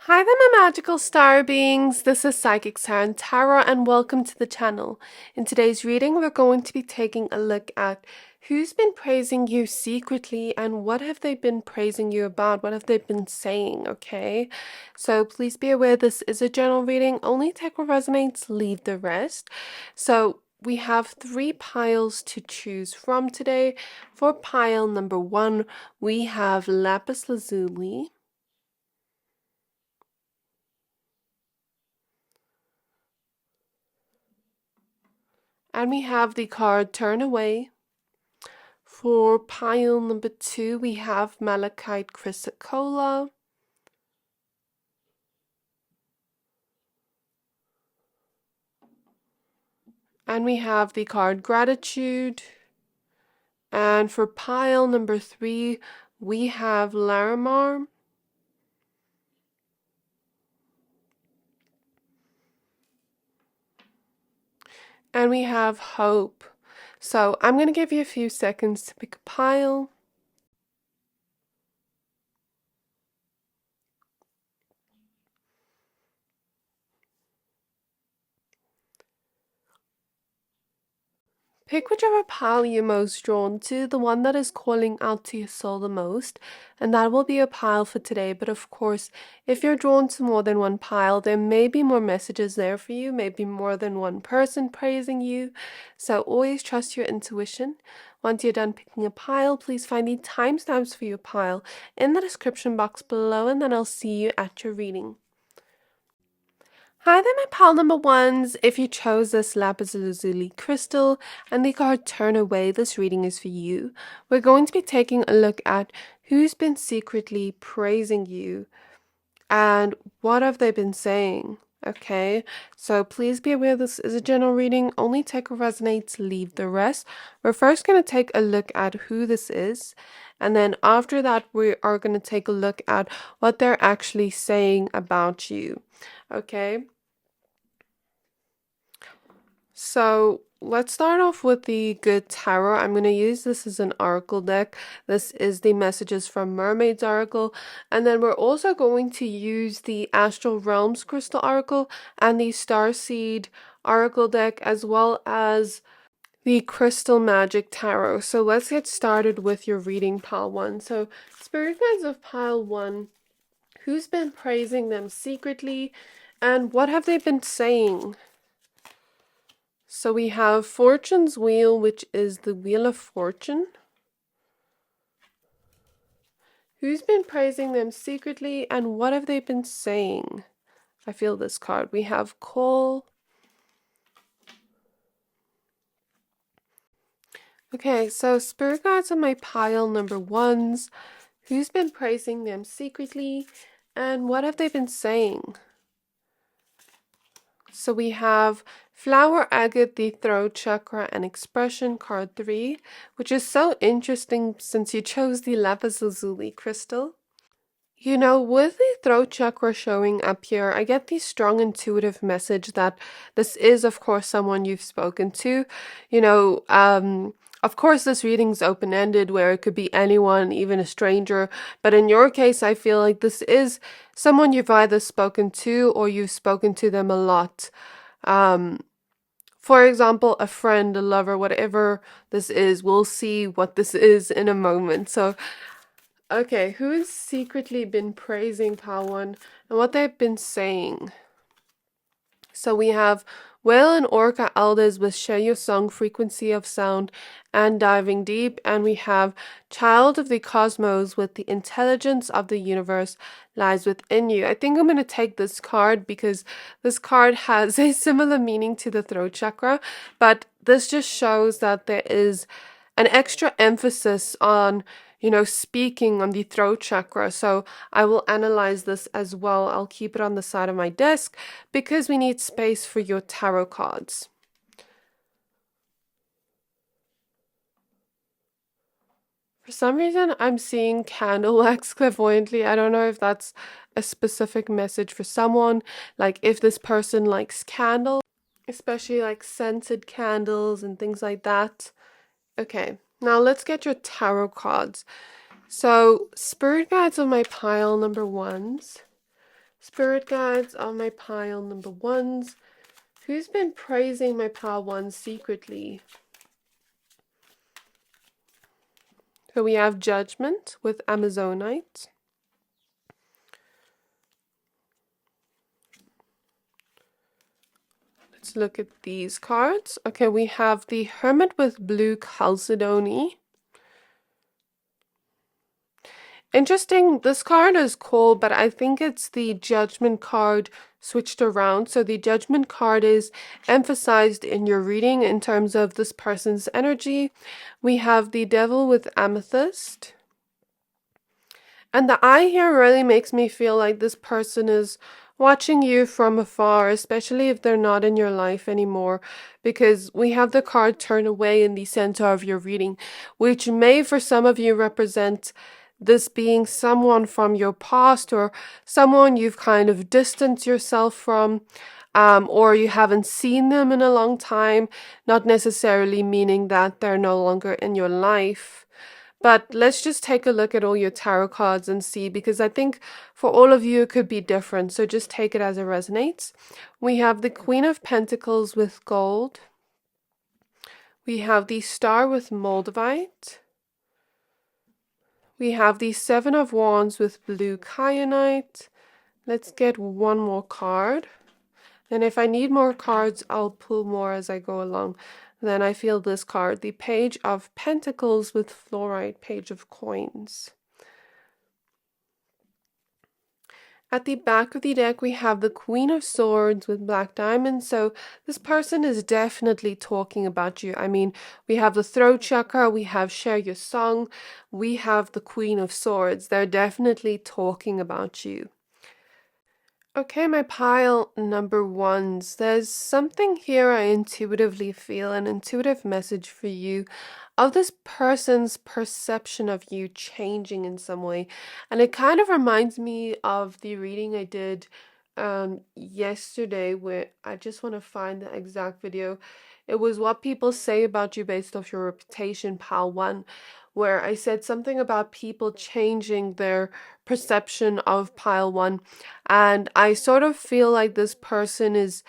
Hi there, my magical star beings. This is Psychic Siren Tarot, and welcome to the channel. In today's reading, we're going to be taking a look at who's been praising you secretly and what have they been praising you about? What have they been saying? Okay, so please be aware this is a general reading. Only take what resonates, leave the rest. So we have 3 piles to choose from today. For pile number 1, we have Lapis Lazuli. And we have the card Turn Away. For pile number 2, we have Malachite Chrysocolla. And we have the card Gratitude. And for pile number 3, we have Larimar. And we have Hope. So I'm going to give you a few seconds to pick a pile. Pick whichever pile you're most drawn to, the one that is calling out to your soul the most, and that will be a pile for today. But of course, if you're drawn to more than one pile, there may be more messages there for you, maybe more than one person praising you. So always trust your intuition. Once you're done picking a pile, please find the timestamps for your pile in the description box below, and then I'll see you at your reading. Hi there, my pile number 1s. If you chose this Lapis Lazuli crystal and the card Turn Away, this reading is for you. We're going to be taking a look at who's been secretly praising you and what have they been saying. Okay, so please be aware this is a general reading. Only take what resonates, leave the rest. We're first going to take a look at who this is, and then after that we are going to take a look at what they're actually saying about you. Okay. So let's start off with the good tarot. I'm going to use this as an oracle deck. This is the Messages from Mermaids oracle. And then we're also going to use the Astral Realms crystal oracle and the Starseed oracle deck, as well as the Crystal Magic tarot. So let's get started with your reading, pile 1. So Spirit Guides of pile 1, who's been praising them secretly and what have they been saying? So we have Fortune's Wheel, which is the Wheel of Fortune. Who's been praising them secretly and what have they been saying? I feel this card. We have Call. Okay, so Spirit Guides on my pile number 1s. Who's been praising them secretly and what have they been saying? So we have Flower Agate, the Throat Chakra and Expression, card 3, which is so interesting since you chose the Lapis Lazuli crystal. You know, with the throat chakra showing up here, I get the strong intuitive message that this is, of course, someone you've spoken to. You know, of course, this reading's open-ended where it could be anyone, even a stranger. But in your case, I feel like this is someone you've either spoken to or you've spoken to them a lot. For example, a friend, a lover, whatever this is, we'll see what this is in a moment. So okay, who's secretly been praising pile 1 and what they've been saying? So we have Whale and Orca Elders with Share Your Song, Frequency of Sound, and Diving Deep. And we have Child of the Cosmos with The Intelligence of the Universe Lies Within You. I think I'm going to take this card because this card has a similar meaning to the throat chakra, but this just shows that there is an extra emphasis on, you know, speaking on the throat chakra. So I will analyze this as well. I'll keep it on the side of my desk because we need space for your tarot cards. For some reason, I'm seeing candle wax clairvoyantly. I don't know if that's a specific message for someone, like if this person likes candles, especially like scented candles and things like that. Okay, now let's get your tarot cards. So, Spirit Guides on my pile number 1s. Spirit guides of my pile number ones. Who's been praising my pile ones secretly? So we have Judgment with Amazonite. Let's look at these cards. Okay, we have the Hermit with Blue Chalcedony. Interesting, this card is cool, but I think it's the Judgment card switched around. So the Judgment card is emphasized in your reading in terms of this person's energy. We have the Devil with Amethyst. And the eye here really makes me feel like this person is watching you from afar, especially if they're not in your life anymore, because we have the card Turn Away in the center of your reading, which may for some of you represent this being someone from your past or someone you've kind of distanced yourself from, or you haven't seen them in a long time, not necessarily meaning that they're no longer in your life. But let's just take a look at all your tarot cards and see, because I think for all of you it could be different. So just take it as it resonates. We have the Queen of Pentacles with gold. We have the Star with moldavite. We have the Seven of Wands with blue kyanite. Let's get one more card. And if I need more cards, I'll pull more as I go along. Then I feel this card, the Page of Pentacles with fluorite, Page of Coins. At the back of the deck, we have the Queen of Swords with black diamonds. So this person is definitely talking about you. I mean, we have the throat chakra, we have Share Your Song, we have the Queen of Swords. They're definitely talking about you. Okay, my pile number ones. There's something here I intuitively feel, an intuitive message for you of this person's perception of you changing in some way. And it kind of reminds me of the reading I did yesterday, where I just want to find the exact video. It was what people say about you based off your reputation, pile one, where I said something about people changing their perception of pile one. And I sort of feel like this person is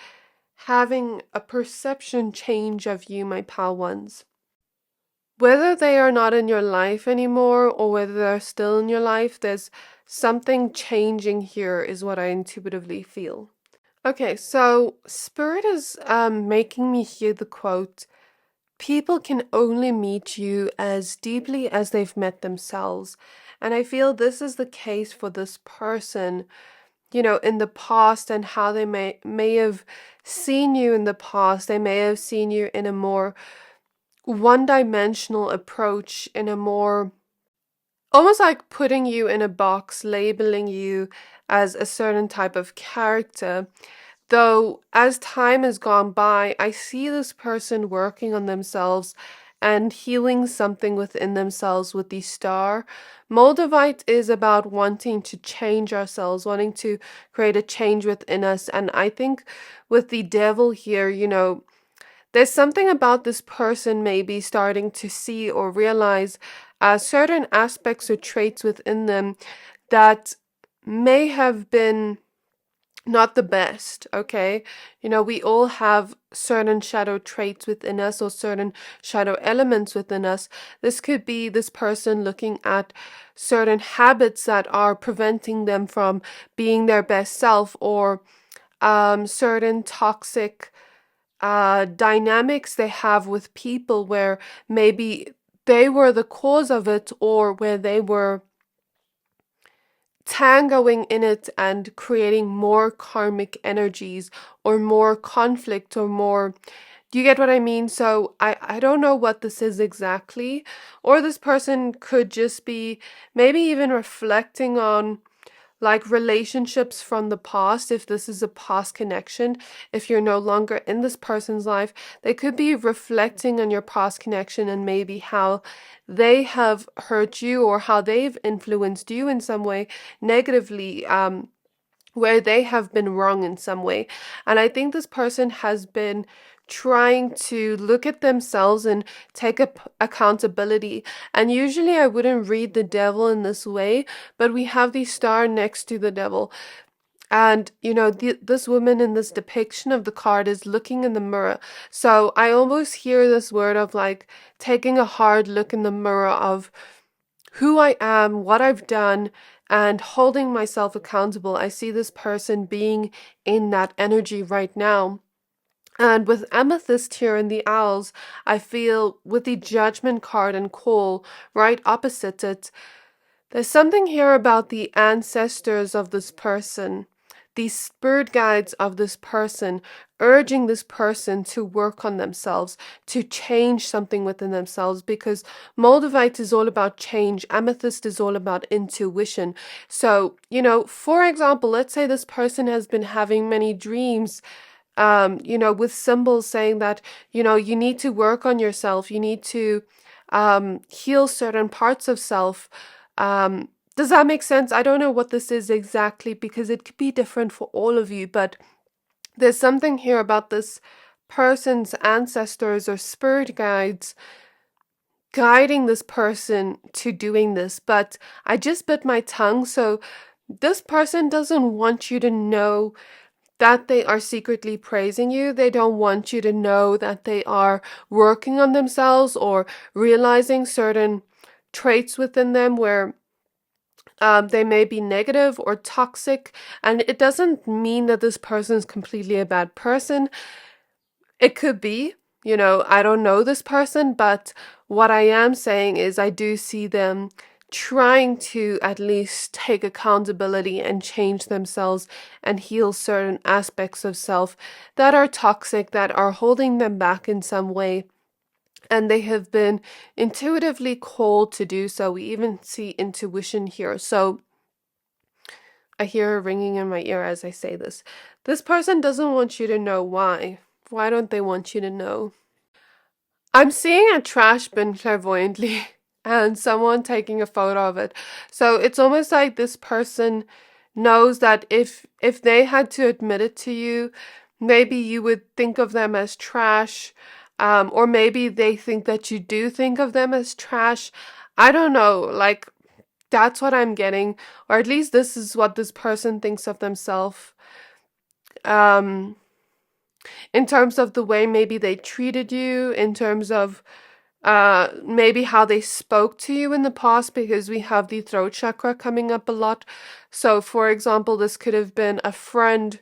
having a perception change of you, my pile ones. Whether they are not in your life anymore or whether they're still in your life, there's something changing here is what I intuitively feel. Okay, so Spirit is making me hear the quote, people can only meet you as deeply as they've met themselves. And I feel this is the case for this person, you know, in the past, and how they may have seen you in the past. They may have seen you in a more one-dimensional approach, in a more almost like putting you in a box, labeling you as a certain type of character. Though as time has gone by, I see this person working on themselves and healing something within themselves with the star. Moldavite is about wanting to change ourselves, wanting to create a change within us. And I think with the devil here, you know, there's something about this person maybe starting to see or realize certain aspects or traits within them that may have been not the best, okay? You know, we all have certain shadow traits within us or certain shadow elements within us. This could be this person looking at certain habits that are preventing them from being their best self, or certain toxic dynamics they have with people where maybe they were the cause of it, or where they were tangoing in it and creating more karmic energies or more conflict or more, do you get what I mean? So I don't know what this is exactly, or this person could just be maybe even reflecting on like relationships from the past. If this is a past connection, if you're no longer in this person's life, they could be reflecting on your past connection and maybe how they have hurt you or how they've influenced you in some way negatively, where they have been wrong in some way. And I think this person has been trying to look at themselves and take accountability. And usually I wouldn't read the devil in this way, but we have the star next to the devil. And, this woman in this depiction of the card is looking in the mirror. So I almost hear this word of like taking a hard look in the mirror of who I am, what I've done, and holding myself accountable. I see this person being in that energy right now. And with Amethyst here in the Owls, I feel with the Judgment card and Call right opposite it, there's something here about the ancestors of this person, the spirit guides of this person, urging this person to work on themselves, to change something within themselves, because Moldavite is all about change, Amethyst is all about intuition. So, for example, let's say this person has been having many dreams, with symbols saying that, you need to work on yourself, you need to heal certain parts of self. Does that make sense? I don't know what this is exactly because it could be different for all of you, but there's something here about this person's ancestors or spirit guides guiding this person to doing this. But I just bit my tongue, so this person doesn't want you to know that they are secretly praising you. They don't want you to know that they are working on themselves or realizing certain traits within them where they may be negative or toxic. And it doesn't mean that this person is completely a bad person. It could be, I don't know this person, but what I am saying is I do see them trying to at least take accountability and change themselves and heal certain aspects of self that are toxic, that are holding them back in some way. And they have been intuitively called to do so. We even see intuition here. So I hear a ringing in my ear as I say this. This person doesn't want you to know why. Why don't they want you to know? I'm seeing a trash bin clairvoyantly and someone taking a photo of it. So it's almost like this person knows that if they had to admit it to you, maybe you would think of them as trash, or maybe they think that you do think of them as trash. I don't know, like that's what I'm getting, or at least this is what this person thinks of themselves. Um, in terms of the way maybe they treated you, in terms of maybe how they spoke to you in the past, because we have the throat chakra coming up a lot. So, for example, this could have been a friend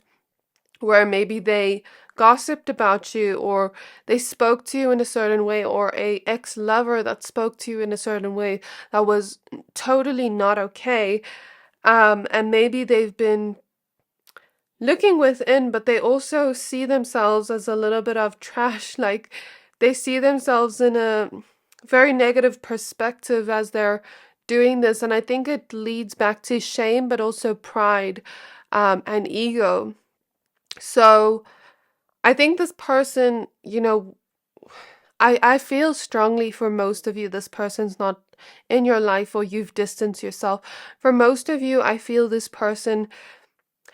where maybe they gossiped about you, or they spoke to you in a certain way, or a ex-lover that spoke to you in a certain way that was totally not okay. And maybe they've been looking within, but they also see themselves as a little bit of trash. Like they see themselves in a very negative perspective as they're doing this. And I think it leads back to shame, but also pride, and ego. So I think this person, I feel strongly for most of you, this person's not in your life or you've distanced yourself. For most of you, I feel this person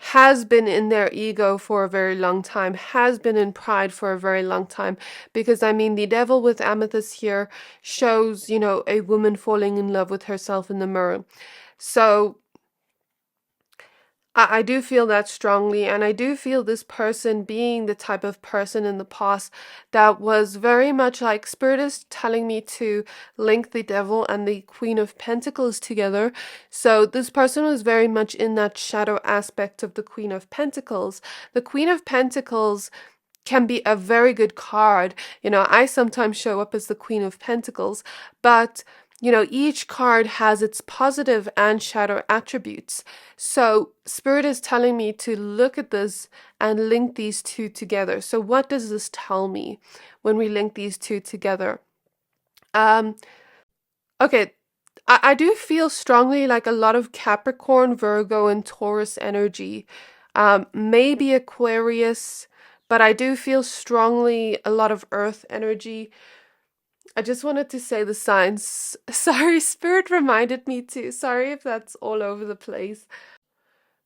has been in their ego for a very long time, has been in pride for a very long time. Because I mean, the devil with amethyst here shows, a woman falling in love with herself in the mirror. So I do feel that strongly, and I do feel this person being the type of person in the past that was very much like Spirit is telling me to link the devil and the Queen of Pentacles together. So this person was very much in that shadow aspect of the Queen of Pentacles. The Queen of Pentacles can be a very good card. I sometimes show up as the Queen of Pentacles, but each card has its positive and shadow attributes. So Spirit is telling me to look at this and link these two together. So what does this tell me when we link these two together? Okay, I do feel strongly like a lot of Capricorn, Virgo, and Taurus energy. Maybe Aquarius, but I do feel strongly a lot of Earth energy. I just wanted to say the signs. Sorry, Spirit reminded me to. Sorry if that's all over the place.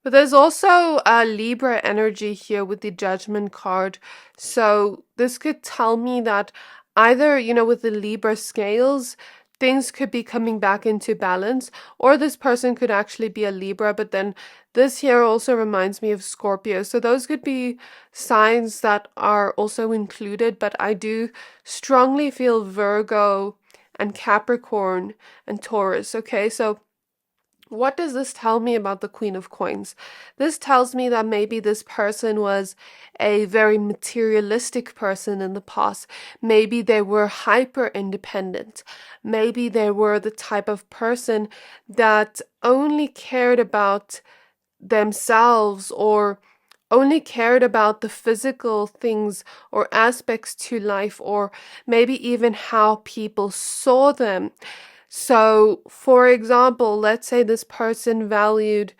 But there's also a Libra energy here with the Judgment card. So this could tell me that either, with the Libra scales, things could be coming back into balance, or this person could actually be a Libra, but then this here also reminds me of Scorpio. So those could be signs that are also included, but I do strongly feel Virgo and Capricorn and Taurus. Okay, so what does this tell me about the Queen of Coins? This tells me that maybe this person was a very materialistic person in the past. Maybe they were hyper independent. Maybe they were the type of person that only cared about themselves, or only cared about the physical things or aspects to life, or maybe even how people saw them. So, for example, let's say this person valued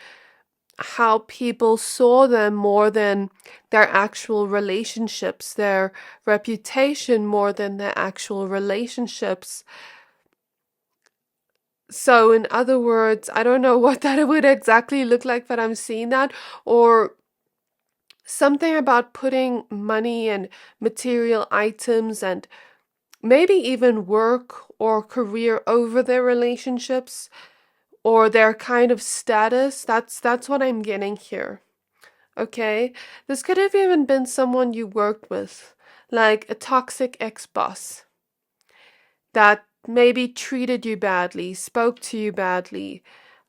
how people saw them more than their actual relationships, their reputation more than their actual relationships. So, in other words, I don't know what that would exactly look like, but I'm seeing that. Or something about putting money and material items and maybe even work or career over their relationships or their kind of status. That's what I'm getting here. Okay? This could have even been someone you worked with, like a toxic ex-boss that maybe treated you badly, spoke to you badly,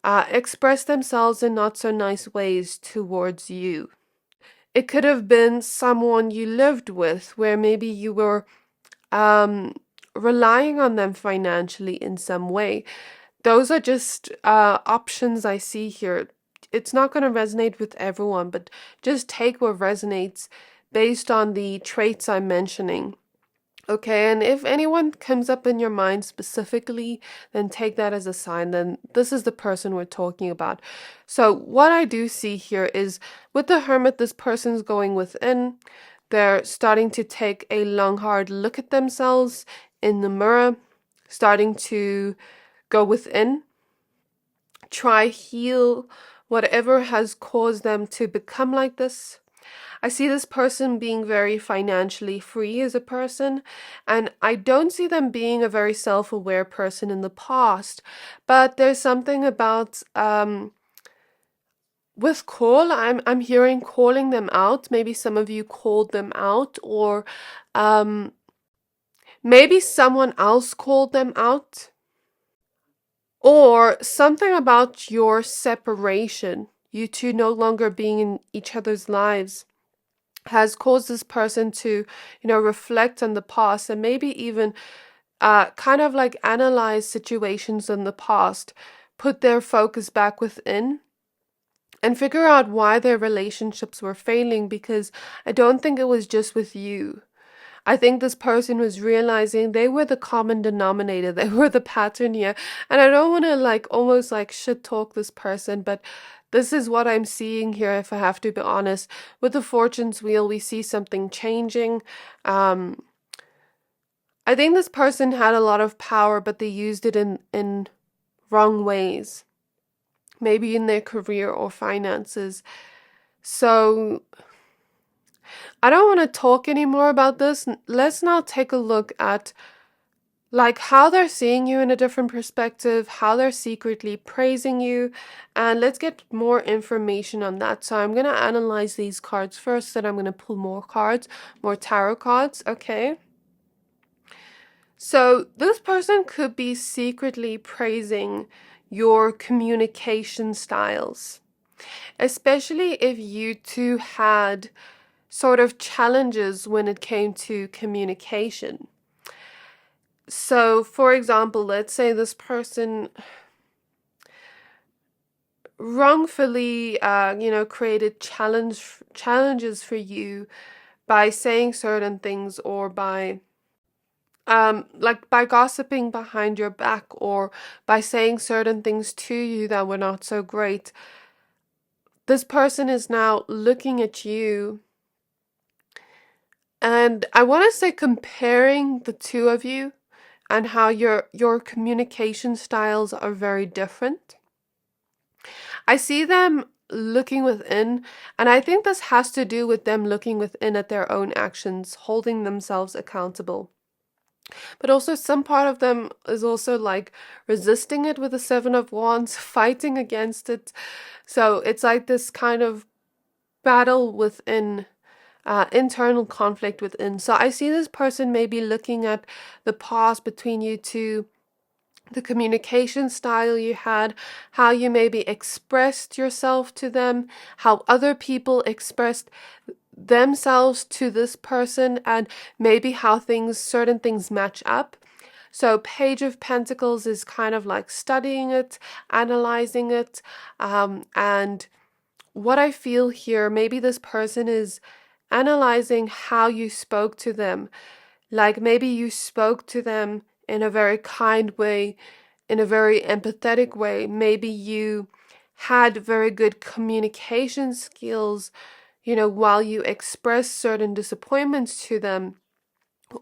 expressed themselves in not so nice ways towards you. It could have been someone you lived with, where maybe you were relying on them financially in some way. Those are just options I see here. It's not going to resonate with everyone, but just take what resonates based on the traits I'm mentioning. Okay, and if anyone comes up in your mind specifically, then take that as a sign. Then this is the person we're talking about. So what I do see here is with the Hermit, this person's going within. They're starting to take a long, hard look at themselves in the mirror, starting to go within, try heal whatever has caused them to become like this. I see this person being very financially free as a person, and I don't see them being a very self-aware person in the past, but there's something about with call, I'm hearing calling them out. Maybe some of you called them out, or maybe someone else called them out, or something about your separation, you two no longer being in each other's lives, has caused this person to, reflect on the past and maybe even kind of like analyze situations in the past, put their focus back within and figure out why their relationships were failing, because I don't think it was just with you. I think this person was realizing they were the common denominator. They were the pattern here. And I don't want to almost shit talk this person, but this is what I'm seeing here, if I have to be honest. With the Fortune's Wheel, we see something changing. I think this person had a lot of power, but they used it in wrong ways. Maybe in their career or finances. So I don't want to talk anymore about this. Let's now take a look at how they're seeing you in a different perspective, how they're secretly praising you, and let's get more information on that. So I'm going to analyze these cards first, then I'm going to pull more cards, more tarot cards, okay? So this person could be secretly praising your communication styles, especially if you two had sort of challenges when it came to communication. So, for example, let's say this person wrongfully, created challenges for you by saying certain things, or by by gossiping behind your back, or by saying certain things to you that were not so great. This person is now looking at you, and I want to say comparing the two of you and how your communication styles are very different. I see them looking within, and I think this has to do with them looking within at their own actions, holding themselves accountable. But also some part of them is also like resisting it with the Seven of Wands, fighting against it. So it's like this kind of battle within, internal conflict within. So I see this person maybe looking at the past between you two, the communication style you had, how you maybe expressed yourself to them, how other people expressed themselves to this person, and maybe how certain things match up. So Page of Pentacles is kind of like studying it, analyzing it, and what I feel here, maybe this person is analyzing how you spoke to them. Like maybe you spoke to them in a very kind way, in a very empathetic way. Maybe you had very good communication skills, while you express certain disappointments to them.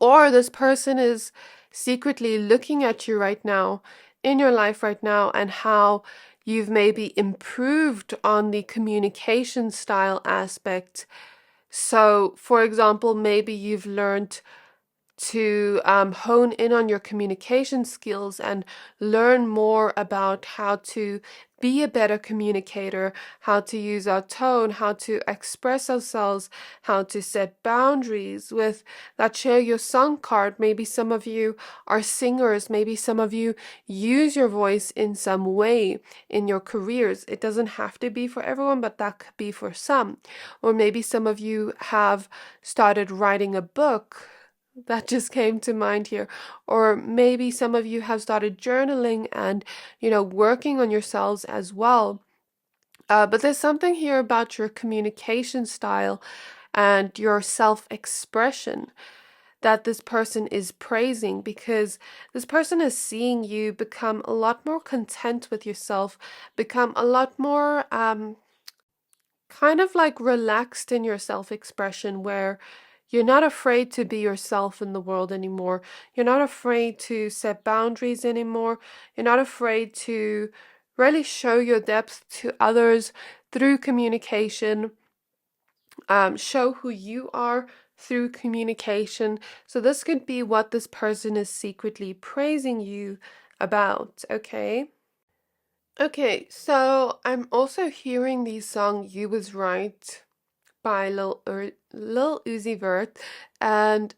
Or this person is secretly looking at you right now, in your life right now, and how you've maybe improved on the communication style aspect. So, for example, maybe you've learned to hone in on your communication skills and learn more about how to be a better communicator, how to use our tone, how to express ourselves, how to set boundaries. With that Share Your Song card, maybe some of you are singers, maybe some of you use your voice in some way in your careers. It doesn't have to be for everyone, but that could be for some. Or maybe some of you have started writing a book. That just came to mind here. Or maybe some of you have started journaling and, working on yourselves as well. But there's something here about your communication style and your self-expression that this person is praising, because this person is seeing you become a lot more content with yourself, become a lot more kind of like relaxed in your self-expression, where you're not afraid to be yourself in the world anymore. You're not afraid to set boundaries anymore. You're not afraid to really show your depth to others through communication, show who you are through communication. So this could be what this person is secretly praising you about, okay? Okay, so I'm also hearing the song You Was Right by Lil Uzi Vert, and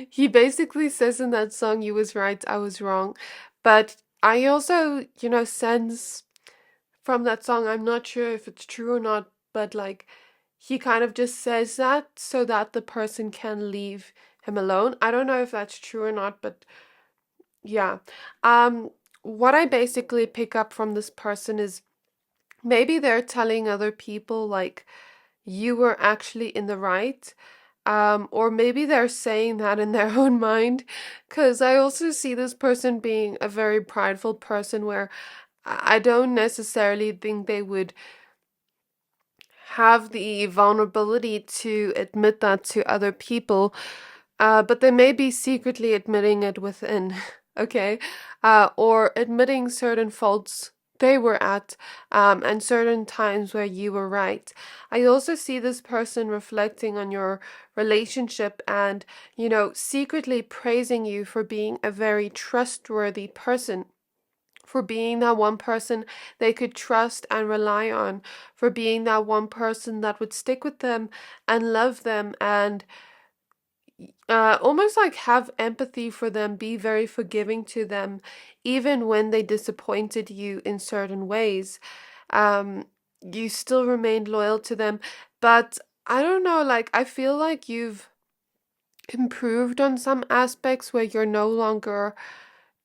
he basically says in that song, "You was right, I was wrong." But I also, sense from that song, I'm not sure if it's true or not, but like he kind of just says that so that the person can leave him alone. I don't know if that's true or not, but yeah. What I basically pick up from this person is maybe they're telling other people like you were actually in the right. Or maybe they're saying that in their own mind, because I also see this person being a very prideful person where I don't necessarily think they would have the vulnerability to admit that to other people, but they may be secretly admitting it within, okay? Or admitting certain faults they were at, and certain times where you were right. I also see this person reflecting on your relationship and, secretly praising you for being a very trustworthy person, for being that one person they could trust and rely on, for being that one person that would stick with them and love them and almost like have empathy for them, be very forgiving to them, even when they disappointed you in certain ways. You still remained loyal to them. But I don't know, like, I feel like you've improved on some aspects where you're no longer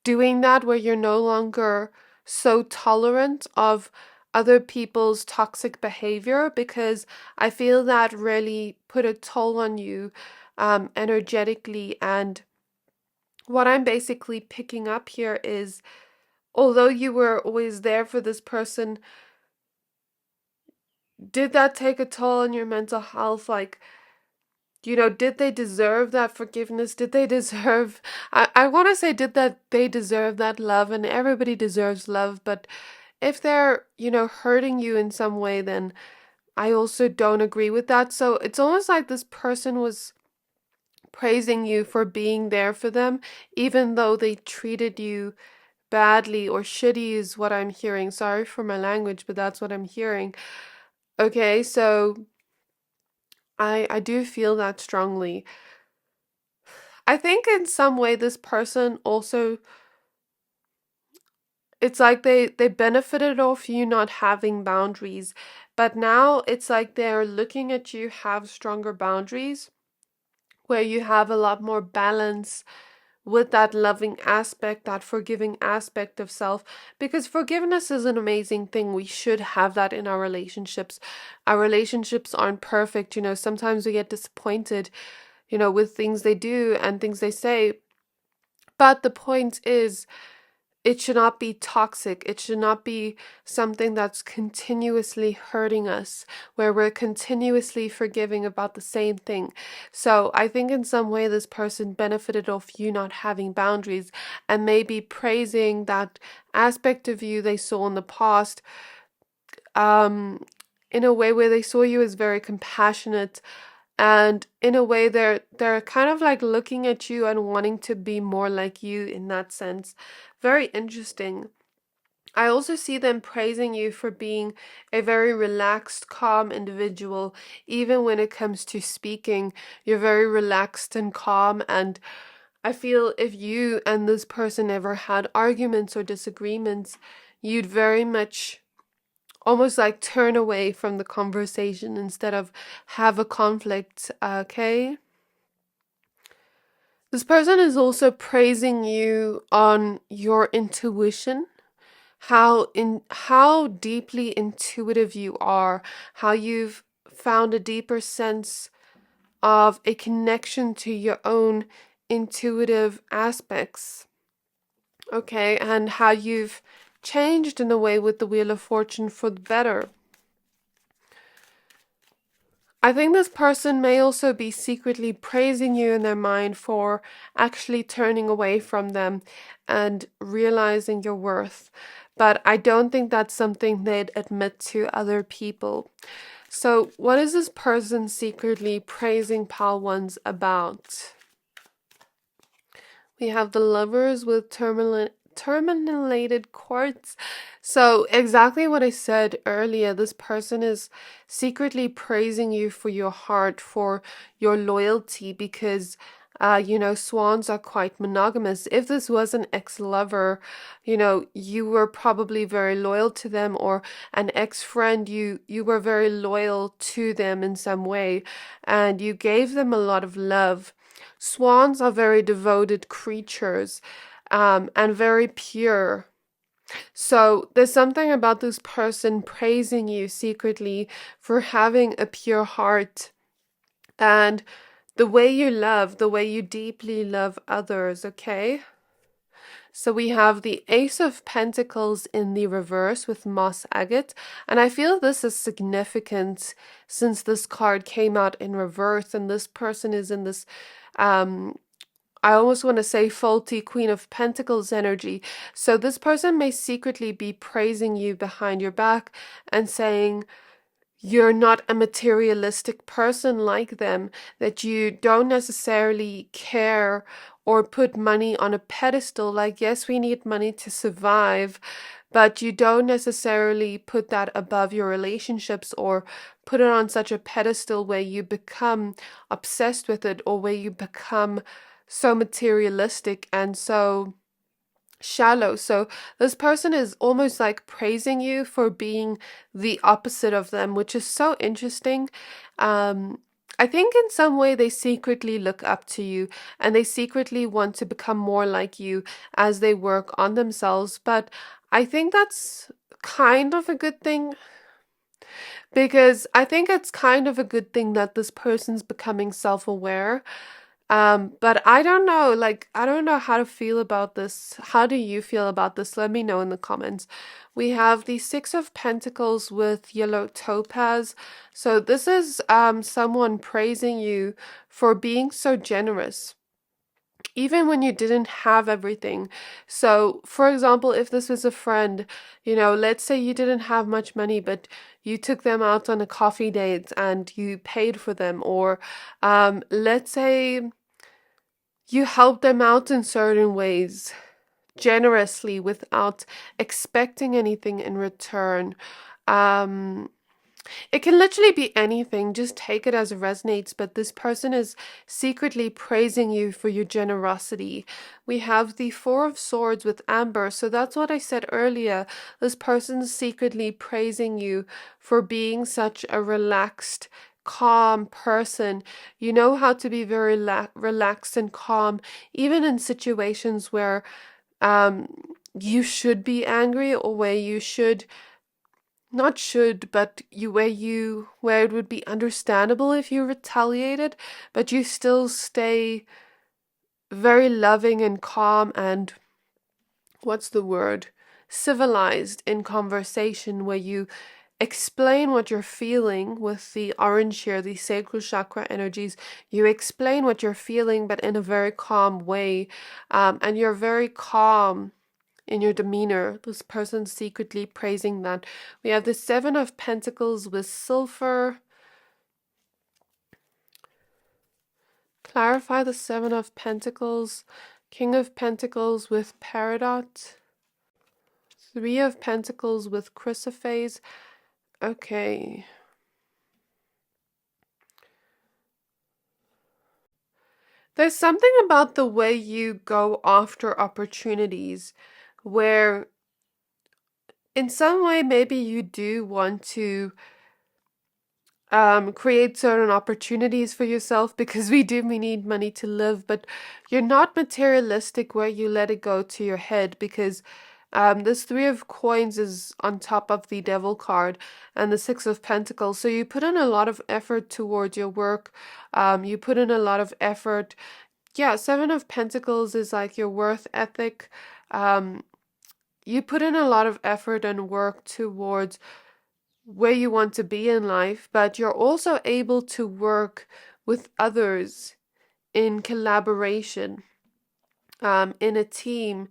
doing that, where you're no longer so tolerant of other people's toxic behavior, because I feel that really put a toll on you, energetically. And what I'm basically picking up here is, although you were always there for this person, did that take a toll on your mental health? Like, did they deserve that forgiveness? Did they deserve, I want to say, did that they deserve that love? And everybody deserves love, but if they're, hurting you in some way, then I also don't agree with that. So it's almost like this person was praising you for being there for them, even though they treated you badly or shitty is what I'm hearing. Sorry for my language, but that's what I'm hearing. Okay, so I do feel that strongly. I think in some way this person also, it's like they benefited off you not having boundaries, but now it's like they're looking at you have stronger boundaries where you have a lot more balance with that loving aspect, that forgiving aspect of self, because forgiveness is an amazing thing. We should have that in our relationships. Our relationships aren't perfect. Sometimes we get disappointed, with things they do and things they say. But the point is, it should not be toxic. It should not be something that's continuously hurting us, where we're continuously forgiving about the same thing. So I think in some way this person benefited off you not having boundaries and maybe praising that aspect of you they saw in the past, in a way where they saw you as very compassionate, and in a way they're kind of like looking at you and wanting to be more like you in that sense. Very interesting. I also see them praising you for being a very relaxed, calm individual. Even when it comes to speaking, you're very relaxed and calm. And I feel if you and this person ever had arguments or disagreements, you'd very much almost like turn away from the conversation instead of have a conflict, okay? This person is also praising you on your intuition, how deeply intuitive you are, how you've found a deeper sense of a connection to your own intuitive aspects. Okay, and how you've changed in a way with the Wheel of Fortune for the better. I think this person may also be secretly praising you in their mind for actually turning away from them and realizing your worth. But I don't think that's something they'd admit to other people. So what is this person secretly praising Pal Ones about? We have the Lovers with terminated quartz. So exactly what I said earlier, this person is secretly praising you for your heart, for your loyalty, because swans are quite monogamous. If this was an ex-lover, you were probably very loyal to them, or an ex-friend, you were very loyal to them in some way, and you gave them a lot of love. Swans are very devoted creatures, and very pure. So there's something about this person praising you secretly for having a pure heart and the way you love, the way you deeply love others, okay? So we have the Ace of Pentacles in the reverse with moss agate. And I feel this is significant since this card came out in reverse and this person is in this, I almost want to say faulty Queen of Pentacles energy. So this person may secretly be praising you behind your back and saying, you're not a materialistic person like them, that you don't necessarily care or put money on a pedestal. Like, yes, we need money to survive, but you don't necessarily put that above your relationships or put it on such a pedestal where you become obsessed with it or where you become so materialistic and so shallow. So this person is almost like praising you for being the opposite of them, which is so interesting. I think in some way they secretly look up to you and they secretly want to become more like you as they work on themselves. But I think that's kind of a good thing, because I think it's kind of a good thing that this person's becoming self-aware. But I don't know, like, I don't know how to feel about this. How do you feel about this? Let me know in the comments. We have the Six of Pentacles with yellow topaz. So this is someone praising you for being so generous, even when you didn't have everything. So, for example, if this was a friend, let's say you didn't have much money, but you took them out on a coffee date and you paid for them. Or let's say You help them out in certain ways, generously, without expecting anything in return. Um, It can literally be anything. Just take it as it resonates. But this person is secretly praising you for your generosity. We have the Four of Swords with Amber. So that's what I said earlier. This person's secretly praising you for being such a relaxed, calm person. You know how to be very relaxed and calm, even in situations where um, you should be angry, or where you should not should, but where it would be understandable if you retaliated, but you still stay very loving and calm and what's the word? Civilized in conversation, where you explain what you're feeling with the orange here, the sacral chakra energies. You explain what you're feeling, but in a very calm way. And you're very calm in your demeanor. This person's secretly praising that. We have the Seven of Pentacles with Sulfur. Clarify the Seven of Pentacles. King of Pentacles with Peridot. Three of Pentacles with Chrysocolla. Okay. There's something about the way you go after opportunities where in some way maybe you do want to create certain opportunities for yourself, because we need money to live, but you're not materialistic where you let it go to your head, because this Three of Coins is on top of the Devil card and the Six of Pentacles. So you put in a lot of effort towards your work. You put in a lot of effort. Yeah, Seven of Pentacles is like your worth ethic. You put in a lot of effort and work towards where you want to be in life, but you're also able to work with others in collaboration, in a team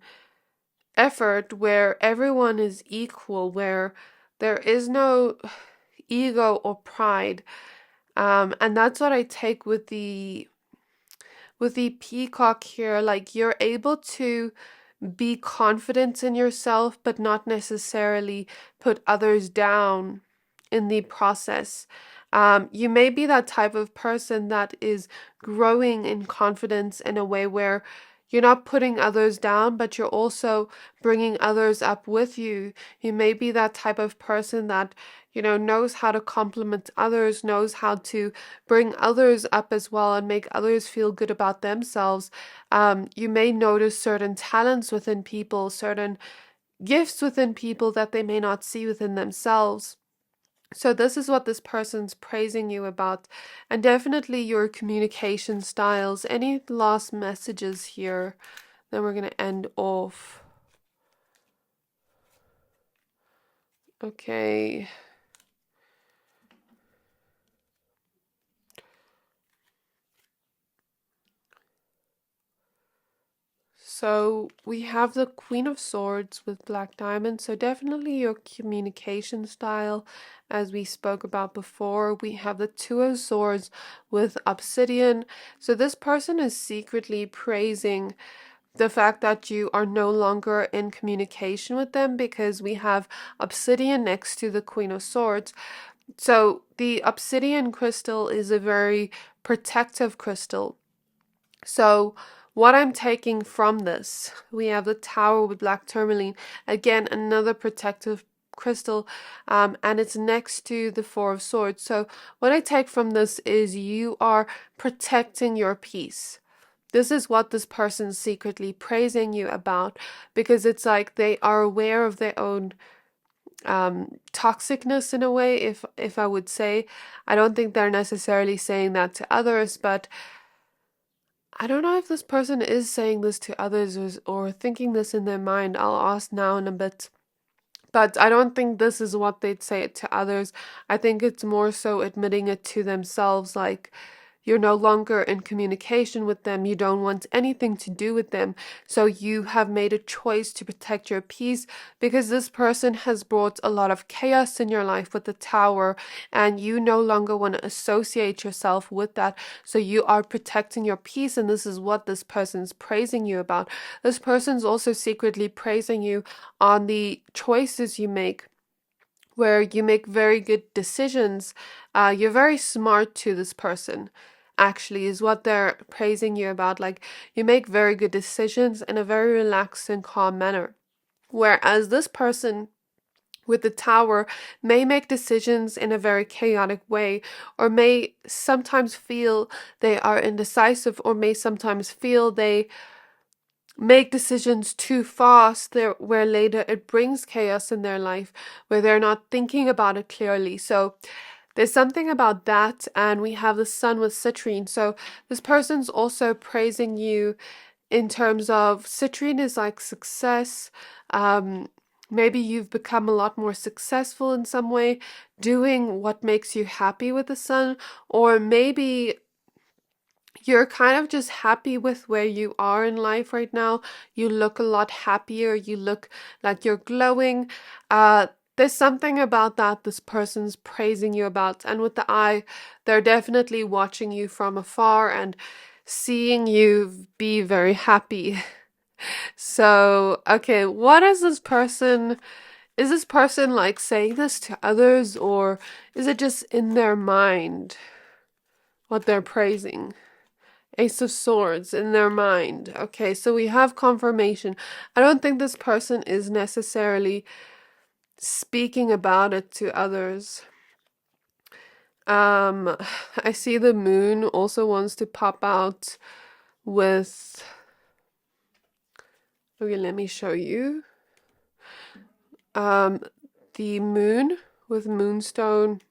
effort where everyone is equal, where there is no ego or pride. And that's what I take with the peacock here. Like, you're able to be confident in yourself, but not necessarily put others down in the process. You may be that type of person that is growing in confidence in a way where you're not putting others down, but you're also bringing others up with you. You may be that type of person that, knows how to compliment others, knows how to bring others up as well and make others feel good about themselves. You may notice certain talents within people, certain gifts within people that they may not see within themselves. So this is what this person's praising you about, and definitely your communication styles. Any last messages here? Then we're going to end off. Okay. So we have the Queen of Swords with Black Diamond. So definitely your communication style, as we spoke about before. We have the Two of Swords with Obsidian. So this person is secretly praising the fact that you are no longer in communication with them, because we have Obsidian next to the Queen of Swords. So the Obsidian crystal is a very protective crystal. So what I'm taking from this, we have the Tower with Black Tourmaline, again another protective crystal, and it's next to the Four of Swords. So what I take from this is you are protecting your peace. This is what this person's secretly praising you about, because it's like they are aware of their own toxicness in a way, if I would say. I don't think they're necessarily saying that to others, but I don't know if this person is saying this to others or thinking this in their mind. I'll ask now in a bit. But I don't think this is what they'd say it to others. I think it's more so admitting it to themselves, like, you're no longer in communication with them. You don't want anything to do with them. So you have made a choice to protect your peace because this person has brought a lot of chaos in your life with the Tower, and you no longer want to associate yourself with that. So you are protecting your peace, and this is what this person's praising you about. This person's also secretly praising you on the choices you make, where you make very good decisions. You're very smart to this person, actually, is what they're praising you about. Like, you make very good decisions in a very relaxed and calm manner. Whereas this person with the Tower may make decisions in a very chaotic way, or may sometimes feel they are indecisive, or may sometimes feel they make decisions too fast there, where later it brings chaos in their life, where they're not thinking about it clearly. So there's something about that. And we have the Sun with citrine. So this person's also praising you in terms of citrine is like success. Maybe you've become a lot more successful in some way, doing what makes you happy with the Sun, or maybe you're kind of just happy with where you are in life right now. You look a lot happier. You look like you're glowing. There's something about that this person's praising you about. And with the Eye, they're definitely watching you from afar and seeing you be very happy. So, okay, what is this person? Is this person like saying this to others, or is it just in their mind what they're praising? Ace of Swords in their mind. Okay, so we have confirmation. I don't think this person is necessarily speaking about it to others. I see the Moon also wants to pop out with... Okay, let me show you. The Moon with Moonstone,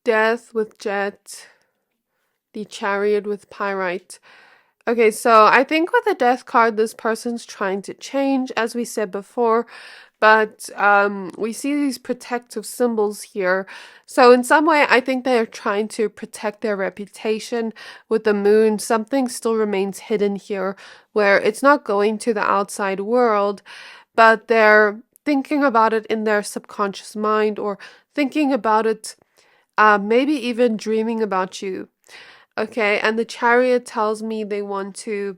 Death with Jet, the Chariot with Pyrite. Okay, so I think with the Death card, this person's trying to change, as we said before, but we see these protective symbols here. So in some way, I think they're trying to protect their reputation. With the Moon, something still remains hidden here, where it's not going to the outside world, but they're thinking about it in their subconscious mind, or thinking about it, maybe even dreaming about you. Okay, and the Chariot tells me they want to...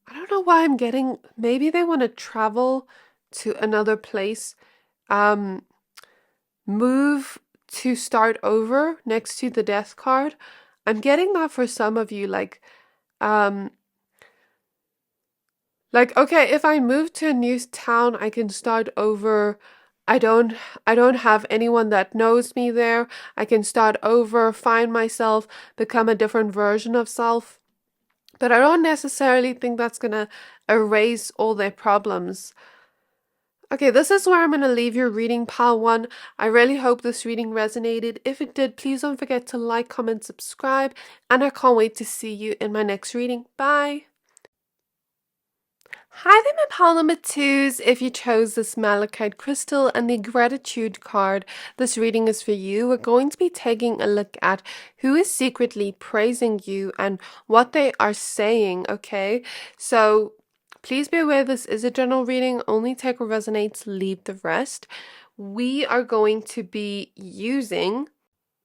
I don't know why I'm getting... Maybe they want to travel to another place. Move to start over next to the Death card. I'm getting that for some of you, like, okay, if I move to a new town, I can start over. I don't have anyone that knows me there. I can start over, find myself, become a different version of self. But I don't necessarily think that's gonna erase all their problems. Okay, this is where I'm going to leave your reading, pile 1. I really hope this reading resonated. If it did, please don't forget to like, comment, subscribe, and I can't wait to see you in my next reading. Bye! Hi there, my pile number 2s. If you chose this Malachite crystal and the gratitude card, this reading is for you. We're going to be taking a look at who is secretly praising you and what they are saying, okay? So please be aware this is a general reading. Only take what resonates, leave the rest. We are going to be using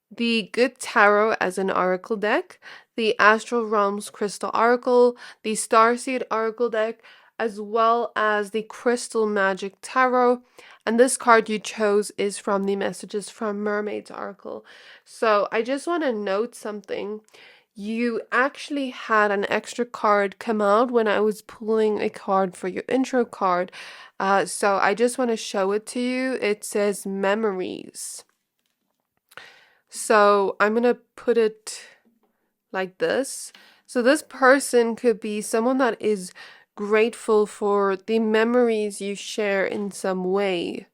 the Good Tarot as an oracle deck, the Astral Realms Crystal Oracle, the Starseed Oracle deck, as well as the Crystal Magic Tarot. And this card you chose is from the Messages from Mermaids Oracle. So I just want to note something. You actually had an extra card come out when I was pulling a card for your intro card. So I just want to show it to you. It says Memories. So I'm going to put it like this. So this person could be someone that is grateful for the memories you share in some way.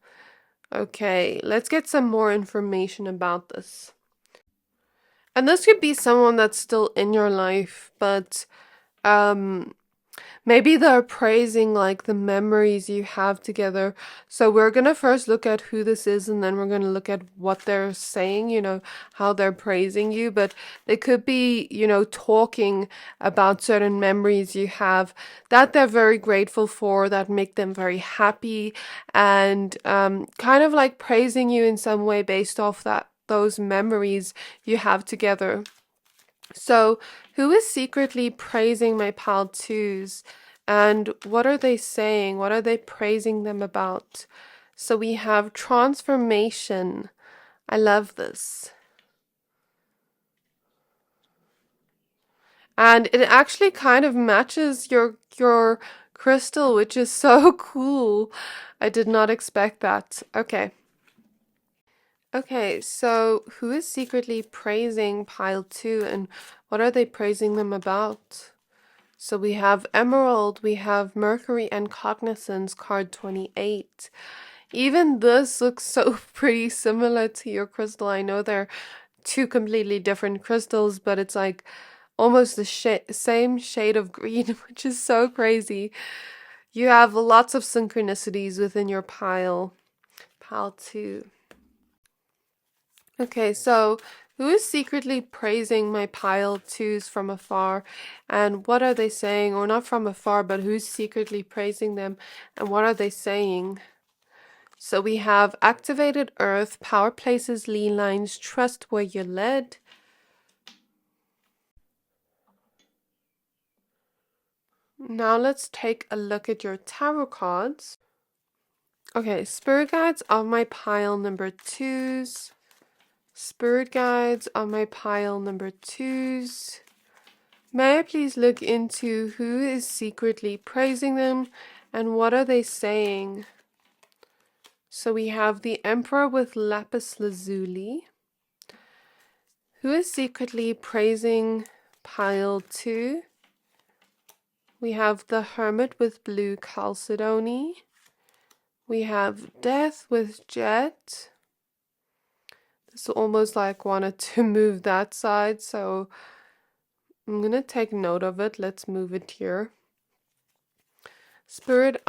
Okay, let's get some more information about this. And this could be someone that's still in your life, but Maybe they're praising like the memories you have together. So we're gonna first look at who this is and then we're gonna look at what they're saying, how they're praising you. But they could be, talking about certain memories you have that they're very grateful for, that make them very happy, and kind of like praising you in some way based off those memories you have together. So, who is secretly praising my pal twos? And what are they saying? What are they praising them about? So, we have transformation. I love this. And it actually kind of matches your crystal, which is so cool. I did not expect that. Okay. Okay, so who is secretly praising pile 2 and what are they praising them about? So we have Emerald, we have Mercury and Cognizance, card 28. Even this looks so pretty similar to your crystal. I know they're two completely different crystals, but it's like almost the same shade of green, which is so crazy. You have lots of synchronicities within your pile 2. Okay, so who is secretly praising my pile 2s from afar? And what are they saying? Or not from afar, but who's secretly praising them? And what are they saying? So we have activated earth, power places, lean lines, trust where you're led. Now let's take a look at your tarot cards. Okay, spirit guides of my pile number 2s. Spirit guides on my pile number 2s. May I please look into who is secretly praising them and what are they saying? So we have the Emperor with Lapis Lazuli. Who is secretly praising pile 2? We have the Hermit with blue Chalcedony. We have Death with Jet. This almost like wanted to move that side, so I'm going to take note of it. Let's move it here. Spirit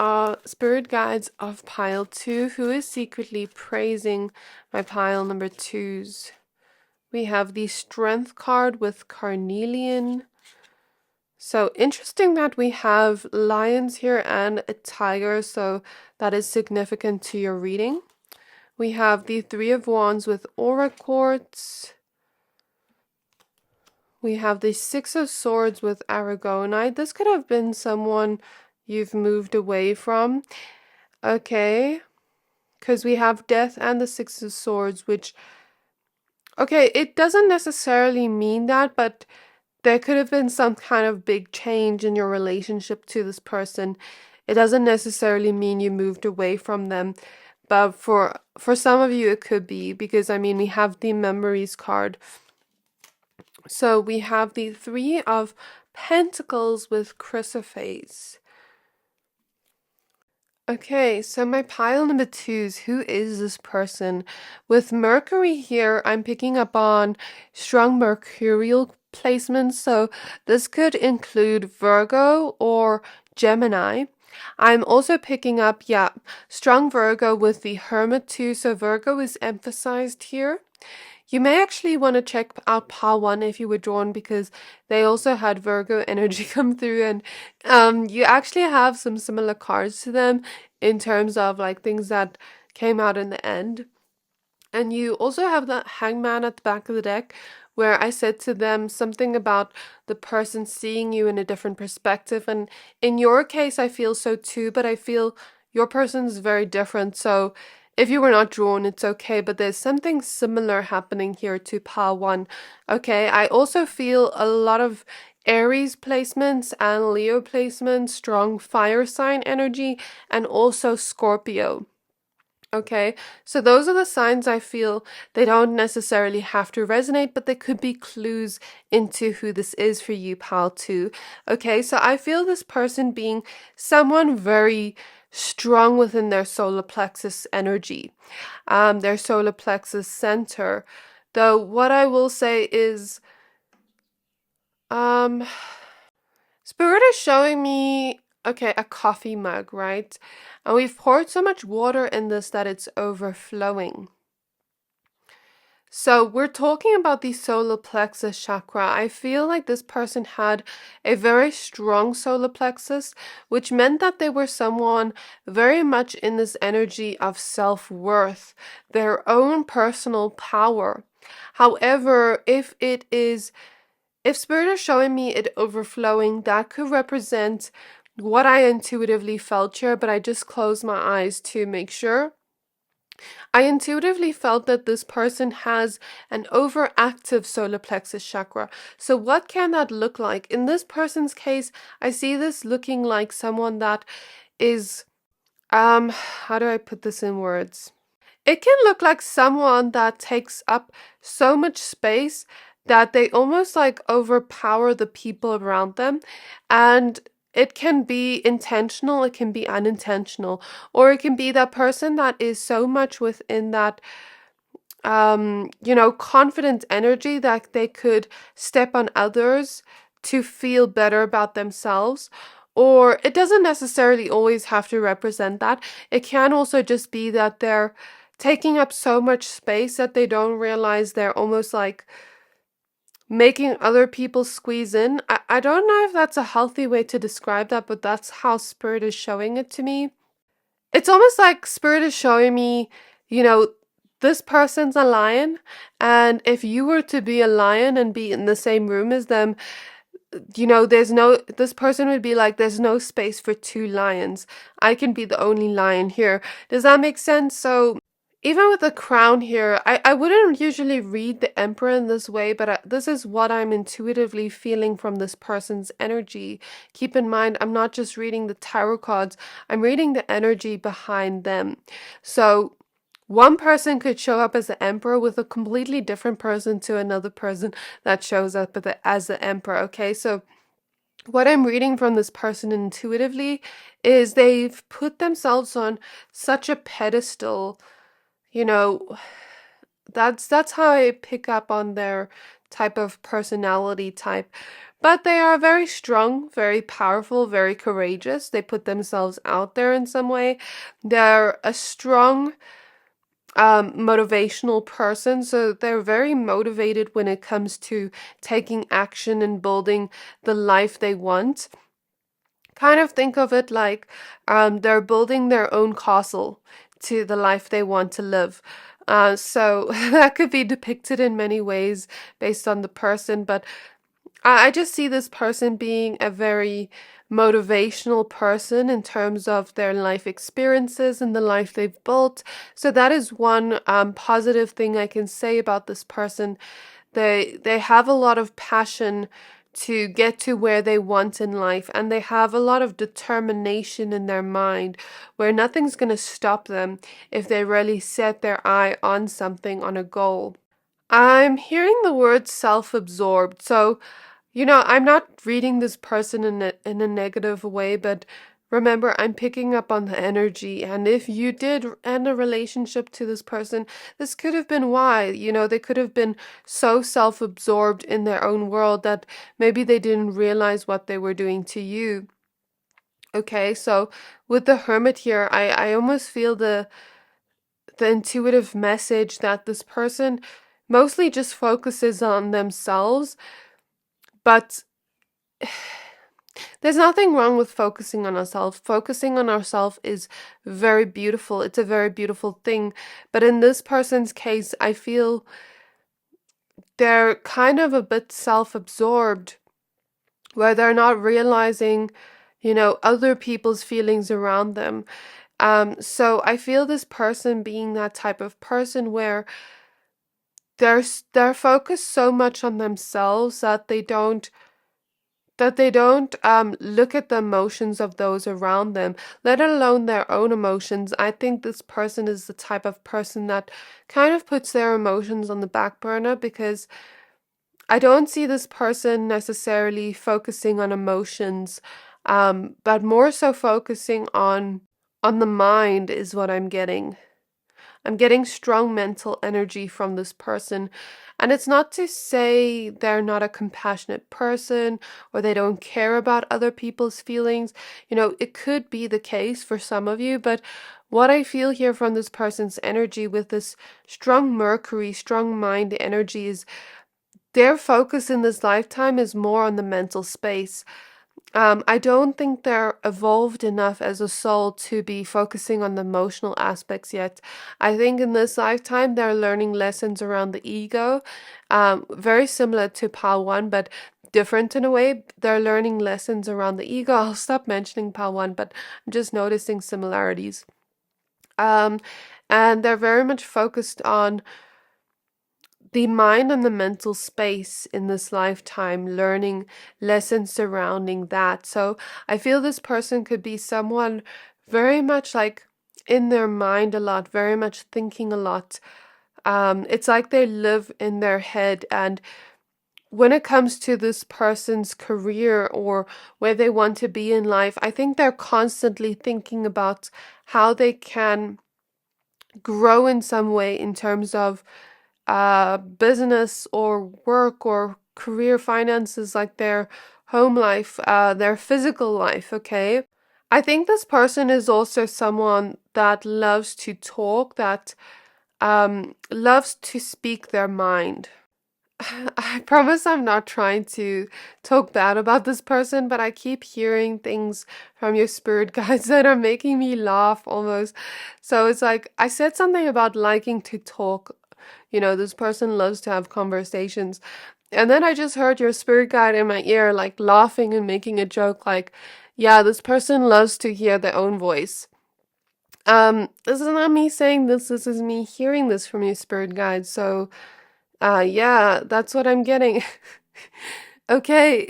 guides of pile 2. Who is secretly praising my pile number 2s? We have the Strength card with Carnelian. So interesting that we have lions here and a tiger, so that is significant to your reading. We have the Three of Wands with Aura Quartz. We have the Six of Swords with Aragonite. This could have been someone you've moved away from. Okay. Because we have Death and the Six of Swords, which... Okay, it doesn't necessarily mean that, but there could have been some kind of big change in your relationship to this person. It doesn't necessarily mean you moved away from them. But for some of you, it could be. Because, I mean, we have the Memories card. So we have the Three of Pentacles with Chrysocolla. Okay, so my pile number 2s, who is this person? With Mercury here, I'm picking up on strong mercurial placements, so this could include Virgo or Gemini. I'm also picking up, strong Virgo with the Hermit too, so Virgo is emphasized here. You may actually want to check out pile 1 if you were drawn because they also had Virgo energy come through, and you actually have some similar cards to them in terms of like things that came out in the end. And you also have the Hangman at the back of the deck where I said to them something about the person seeing you in a different perspective. And in your case, I feel so too, but I feel your person's very different. So if you were not drawn, it's okay, but there's something similar happening here to pile 1. Okay, I also feel a lot of Aries placements and Leo placements, strong fire sign energy, and also Scorpio. Okay, so those are the signs I feel. They don't necessarily have to resonate, but they could be clues into who this is for you, pal 2. Okay, so I feel this person being someone very strong within their solar plexus energy, their solar plexus center. Though what I will say is, Spirit is showing me, okay, a coffee mug, right? And we've poured so much water in this that it's overflowing. So we're talking about the solar plexus chakra. I feel like this person had a very strong solar plexus, which meant that they were someone very much in this energy of self-worth, their own personal power. However, if Spirit is showing me it overflowing, that could represent what I intuitively felt here, but I just closed my eyes to make sure. I intuitively felt that this person has an overactive solar plexus chakra. So what can that look like? In this person's case, I see this looking like someone that is, how do I put this in words? It can look like someone that takes up so much space that they almost like overpower the people around them. And it can be intentional, it can be unintentional, or it can be that person that is so much within that confident energy that they could step on others to feel better about themselves. Or it doesn't necessarily always have to represent that. It can also just be that they're taking up so much space that they don't realize they're almost like making other people squeeze in. I don't know if that's a healthy way to describe that, but that's how Spirit is showing it to me. It's almost like Spirit is showing me, you know, this person's a lion, and if you were to be a lion and be in the same room as them, this person would be like, there's no space for two lions. I can be the only lion here. Does that make sense? So even with the crown here, I wouldn't usually read the Emperor in this way, but this is what I'm intuitively feeling from this person's energy. Keep in mind, I'm not just reading the tarot cards, I'm reading the energy behind them. So one person could show up as the Emperor with a completely different person to another person that shows up as the Emperor, okay? So what I'm reading from this person intuitively is they've put themselves on such a pedestal. You know, that's how I pick up on their type of personality type. But they are very strong, very powerful, very courageous. They put themselves out there in some way. They're a strong motivational person, so they're very motivated when it comes to taking action and building the life they want. Kind of think of it like they're building their own castle to the life they want to live. So that could be depicted in many ways based on the person, but I just see this person being a very motivational person in terms of their life experiences and the life they've built. So that is one positive thing I can say about this person. They have a lot of passion to get to where they want in life, and they have a lot of determination in their mind where nothing's going to stop them if they really set their eye on something, on a goal. I'm hearing the word self-absorbed. So, I'm not reading this person in a negative way, but remember, I'm picking up on the energy. And if you did end a relationship to this person, this could have been why. They could have been so self-absorbed in their own world that maybe they didn't realize what they were doing to you. Okay, so with the Hermit here, I almost feel the intuitive message that this person mostly just focuses on themselves, but there's nothing wrong with focusing on ourselves. Focusing on ourselves is very beautiful. It's a very beautiful thing. But in this person's case, I feel they're kind of a bit self-absorbed, where they're not realizing, other people's feelings around them. So I feel this person being that type of person where they're focused so much on themselves that they don't look at the emotions of those around them, let alone their own emotions. I think this person is the type of person that kind of puts their emotions on the back burner, because I don't see this person necessarily focusing on emotions, but more so focusing on the mind is what I'm getting. I'm getting strong mental energy from this person. And it's not to say they're not a compassionate person or they don't care about other people's feelings. You know, it could be the case for some of you, but what I feel here from this person's energy with this strong Mercury, strong mind energy is their focus in this lifetime is more on the mental space. I don't think they're evolved enough as a soul to be focusing on the emotional aspects yet. I think in this lifetime they're learning lessons around the ego, very similar to Pal 1, but different in a way. They're learning lessons around the ego. I'll stop mentioning Pal 1, but I'm just noticing similarities. Um, and they're very much focused on the mind and the mental space in this lifetime, learning lessons surrounding that. So I feel this person could be someone very much like in their mind a lot, very much thinking a lot. It's like they live in their head. And when it comes to this person's career or where they want to be in life, I think they're constantly thinking about how they can grow in some way in terms of business or work or career finances, like their home life, their physical life, okay? I think this person is also someone that loves to talk, that loves to speak their mind. I promise I'm not trying to talk bad about this person, but I keep hearing things from your spirit guides that are making me laugh almost. So it's like I said something about liking to talk. You know, this person loves to have conversations. And then I just heard your spirit guide in my ear, like laughing and making a joke, like, yeah, this person loves to hear their own voice. This is not me saying this, this is me hearing this from your spirit guide. So yeah, that's what I'm getting. Okay.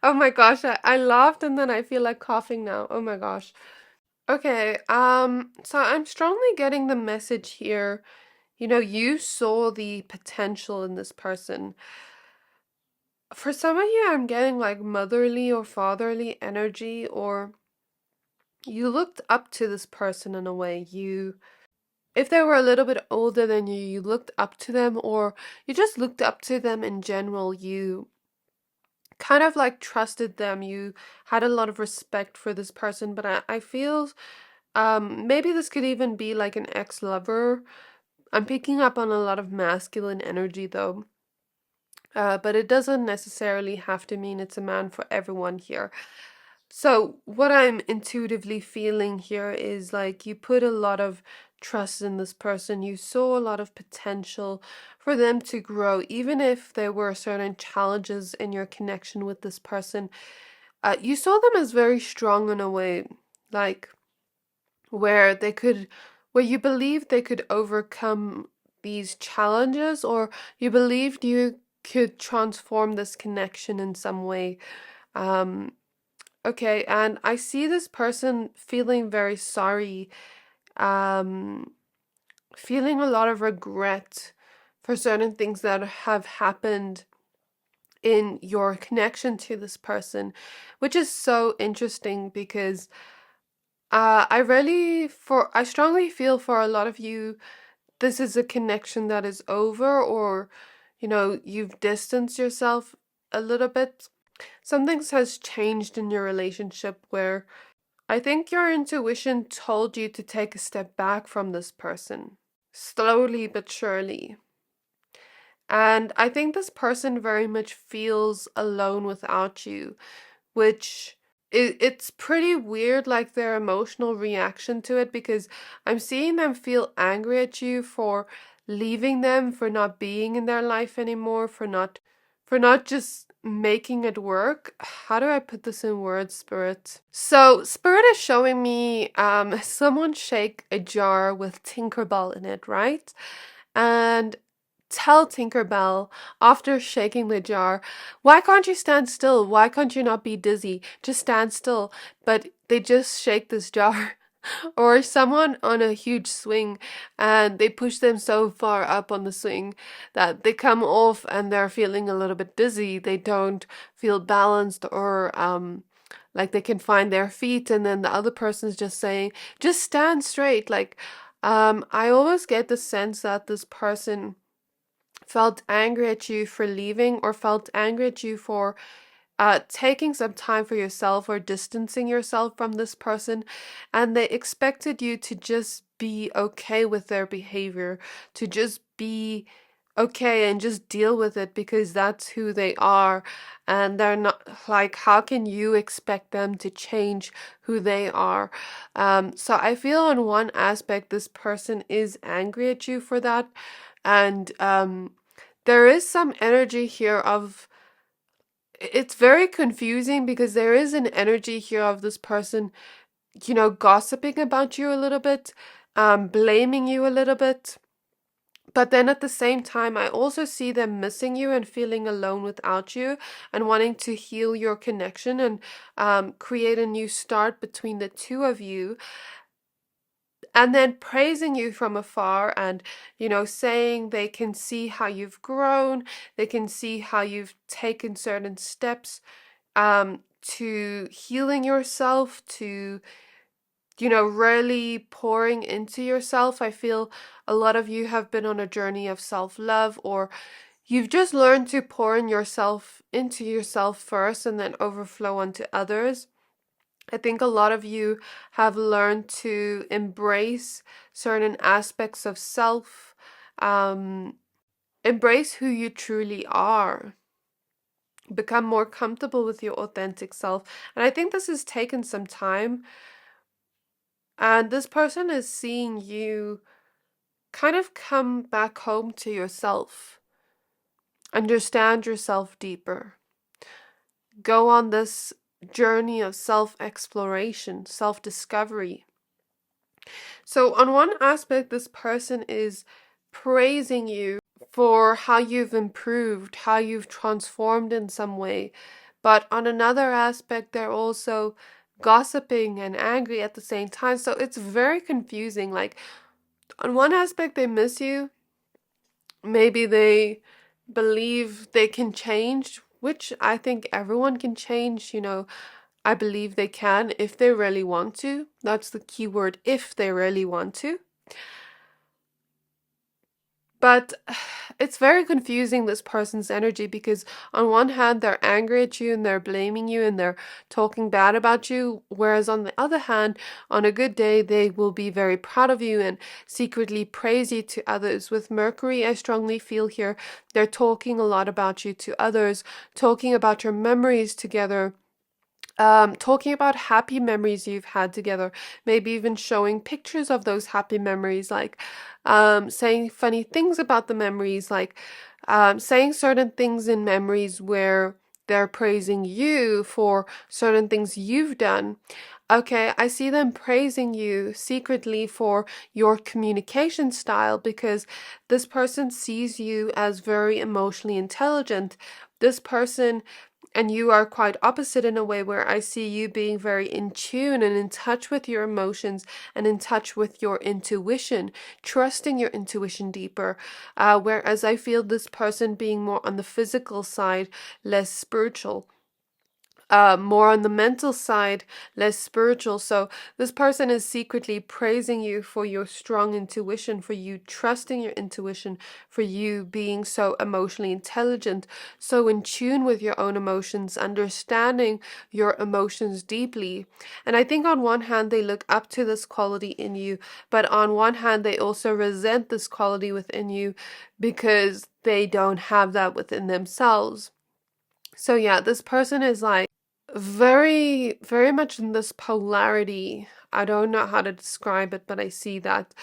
Oh my gosh, I laughed and then I feel like coughing now. Oh my gosh. Okay, so I'm strongly getting the message here. You know, you saw the potential in this person. For some of you, I'm getting like motherly or fatherly energy, or you looked up to this person in a way. If they were a little bit older than you looked up to them, or you just looked up to them in general. You kind of like trusted them. You had a lot of respect for this person, but I feel maybe this could even be like an ex-lover. I'm picking up on a lot of masculine energy though. But it doesn't necessarily have to mean it's a man for everyone here. So what I'm intuitively feeling here is like you put a lot of trust in this person. You saw a lot of potential for them to grow, even if there were certain challenges in your connection with this person. You saw them as very strong in a way, like where they could, where you believed they could overcome these challenges, or you believed you could transform this connection in some way. Um, Okay, and I see this person feeling very sorry, um, feeling a lot of regret for certain things that have happened in your connection to this person, which is so interesting because I strongly feel for a lot of you, this is a connection that is over, or, you know, you've distanced yourself a little bit. Something has changed in your relationship where I think your intuition told you to take a step back from this person, slowly but surely. And I think this person very much feels alone without you, which it's pretty weird, like their emotional reaction to it, because I'm seeing them feel angry at you for leaving them, for not being in their life anymore, for not just making it work. How do I put this in words, Spirit? So Spirit is showing me someone shake a jar with Tinkerbell in it, right? And tell Tinkerbell after shaking the jar, why can't you stand still? Why can't you not be dizzy? Just stand still. But they just shake this jar. Or someone on a huge swing and they push them so far up on the swing that they come off and they're feeling a little bit dizzy. They don't feel balanced, or like they can find their feet, and then the other person's just saying, just stand straight. Like, I almost get the sense that this person felt angry at you for leaving, or felt angry at you for taking some time for yourself or distancing yourself from this person, and they expected you to just be okay with their behavior, to just be okay and just deal with it because that's who they are. And they're not like, how can you expect them to change who they are? So I feel on one aspect, this person is angry at you for that. And there is some energy here of, it's very confusing because there is an energy here of this person, gossiping about you a little bit, blaming you a little bit. But then at the same time, I also see them missing you and feeling alone without you, and wanting to heal your connection and create a new start between the two of you. And then praising you from afar, and saying they can see how you've grown, they can see how you've taken certain steps to healing yourself, to really pouring into yourself. I feel a lot of you have been on a journey of self-love, or you've just learned to pour into yourself first and then overflow onto others. I think a lot of you have learned to embrace certain aspects of self, embrace who you truly are, become more comfortable with your authentic self. And I think this has taken some time. And this person is seeing you kind of come back home to yourself, understand yourself deeper, go on this journey of self-exploration, self-discovery. So on one aspect, this person is praising you for how you've improved, how you've transformed in some way. But on another aspect, they're also gossiping and angry at the same time. So it's very confusing. Like, on one aspect, they miss you. Maybe they believe they can change, which I think everyone can change. I believe they can if they really want to. That's the key word, if they really want to. But it's very confusing, this person's energy, because on one hand, they're angry at you and they're blaming you and they're talking bad about you. Whereas on the other hand, on a good day, they will be very proud of you and secretly praise you to others. With Mercury, I strongly feel here, they're talking a lot about you to others, talking about your memories together. Talking about happy memories you've had together, maybe even showing pictures of those happy memories, like saying funny things about the memories, like saying certain things in memories where they're praising you for certain things you've done. Okay, I see them praising you secretly for your communication style, because this person sees you as very emotionally intelligent. This person and you are quite opposite in a way, where I see you being very in tune and in touch with your emotions and in touch with your intuition, trusting your intuition deeper. Whereas I feel this person being more on the physical side, less spiritual. More on the mental side, less spiritual. So this person is secretly praising you for your strong intuition, for you trusting your intuition, for you being so emotionally intelligent, so in tune with your own emotions, understanding your emotions deeply. And I think on one hand, they look up to this quality in you, but on one hand, they also resent this quality within you because they don't have that within themselves. So yeah, this person is like very, very much in this polarity. I don't know how to describe it, but I see that.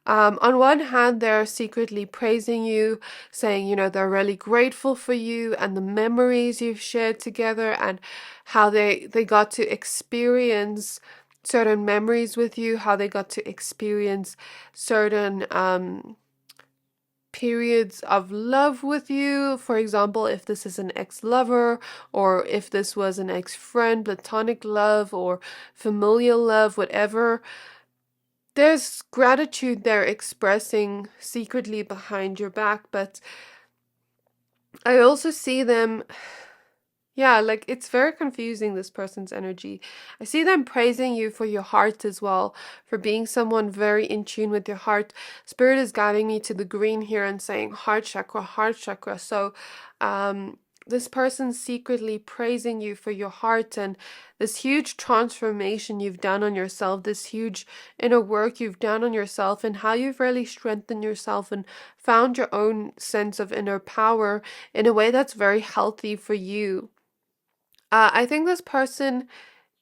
On one hand, they're secretly praising you, saying, they're really grateful for you and the memories you've shared together, and how they got to experience certain memories with you, how they got to experience certain periods of love with you. For example, if this is an ex-lover, or if this was an ex-friend, platonic love or familial love, whatever, there's gratitude they're expressing secretly behind your back. But I also see them, Yeah, like it's very confusing, this person's energy. I see them praising you for your heart as well, for being someone very in tune with your heart. Spirit is guiding me to the green here and saying heart chakra, heart chakra. So, this person's secretly praising you for your heart and this huge transformation you've done on yourself, this huge inner work you've done on yourself, and how you've really strengthened yourself and found your own sense of inner power in a way that's very healthy for you. I think this person